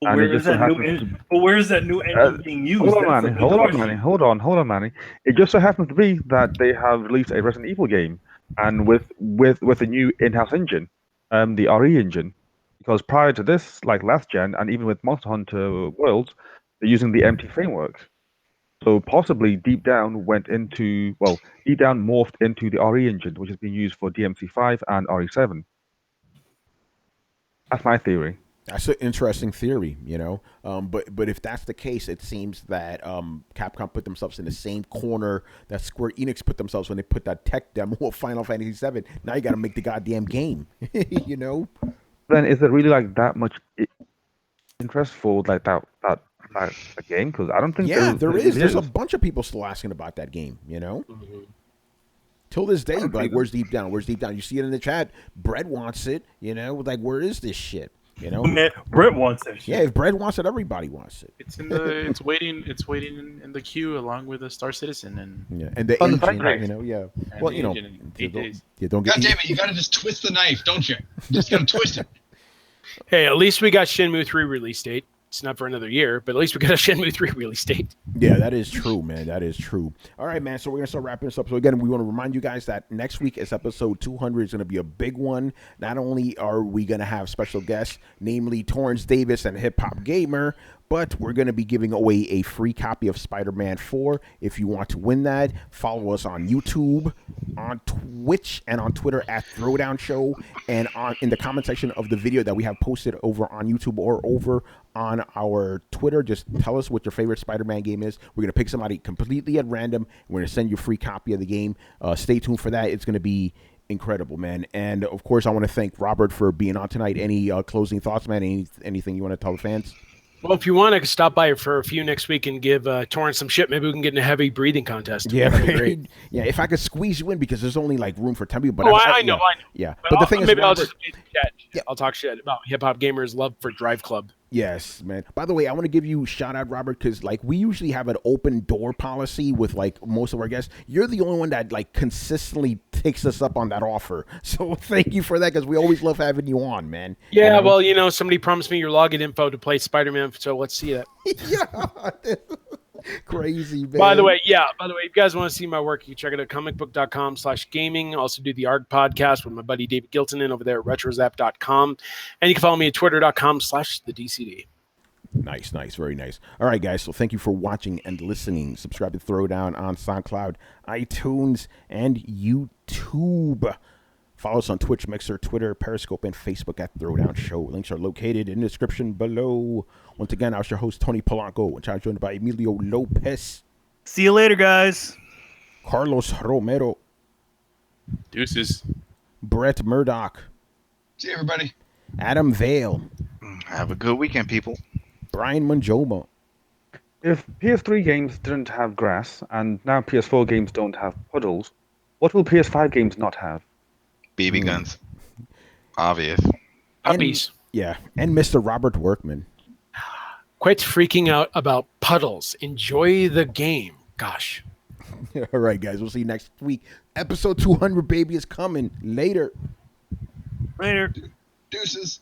Where is that new engine being used? Hold on, Manny. It just so happens to be that they have released a Resident Evil game, and with a new in-house engine, the RE engine. Because prior to this, like last gen, and even with Monster Hunter Worlds, they're using the MT framework. So possibly Deep Down morphed into the RE engine, which is being used for DMC5 and RE7. That's my theory. That's an interesting theory, But if that's the case, it seems that Capcom put themselves in the same corner that Square Enix put themselves when they put that tech demo of Final Fantasy VII. Now you got to make the goddamn game, Then is there really like that much interest for like that a game? Because I don't think there is. There's a bunch of people still asking about that game, Mm-hmm. Till this day, like, where's Deep Down? Where's Deep Down? You see it in the chat. Brett wants it, like, where is this shit? Brett wants that shit. Yeah, if Brett wants it, everybody wants it. It's waiting in the queue along with the Star Citizen and the agent, yeah. And well, in 8 days. Don't get. God damn it! You gotta just twist the knife, don't you? You just gotta twist it. Hey, at least we got Shenmue 3 release date. it's not for another year, but at least we got a Shenmue 3 release date. Yeah, that is true, man. That is true. All right, man. So we're going to start wrapping this up. So again, we want to remind you guys that next week is episode 200. It's going to be a big one. Not only are we going to have special guests, namely Torrance Davis and Hip Hop Gamer, but we're going to be giving away a free copy of Spider-Man 4. If you want to win that, follow us on YouTube, on Twitch, and on Twitter at Throwdown Show, and in the comment section of the video that we have posted over on YouTube or over on our Twitter. Just tell us what your favorite Spider-Man game is. We're going to pick somebody completely at random. We're going to send you a free copy of the game. Stay tuned for that. It's going to be incredible, man. And, of course, I want to thank Robert for being on tonight. Any closing thoughts, man? Anything you want to tell the fans? Well, if you want, I could stop by for a few next week and give Torrance some shit. Maybe we can get in a heavy breathing contest. Yeah, that'd be great. Yeah. If I could squeeze you in, because there's only like room for 10 people. But I know. Yeah, but the thing is, maybe Robert, I'll talk shit about Hip Hop Gamer's love for Drive Club. Yes, man. By the way, I want to give you a shout out, Robert, because like we usually have an open door policy with like most of our guests. You're the only one that like consistently takes us up on that offer. So thank you for that, because we always love having you on, man. Yeah, well, somebody promised me your login info to play Spider-Man, so let's see that. Yeah. Crazy, man. By the way, if you guys want to see my work, you can check it out at comicbook.com/gaming. Also do the ARG podcast with my buddy David Giltonen over there at retrozap.com. And you can follow me at twitter.com/thedcd. Nice. Very nice. All right, guys. So thank you for watching and listening. Subscribe to Throwdown on SoundCloud, iTunes, and YouTube. Follow us on Twitch, Mixer, Twitter, Periscope, and Facebook at Throwdown Show. Links are located in the description below. Once again, I was your host, Tony Polanco, which I'm joined by Emilio Lopez. See you later, guys. Carlos Romero. Deuces. Brett Murdoch. See everybody. Adam Vale. Have a good weekend, people. Brian Manjoma. If PS3 games didn't have grass, and now PS4 games don't have puddles, what will PS5 games not have? BB guns. Obvious. Puppies. And Mr. Robert Workman. Quit freaking out about puddles. Enjoy the game. Gosh. All right, guys. We'll see you next week. Episode 200, baby, is coming. Later. Later. Deuces.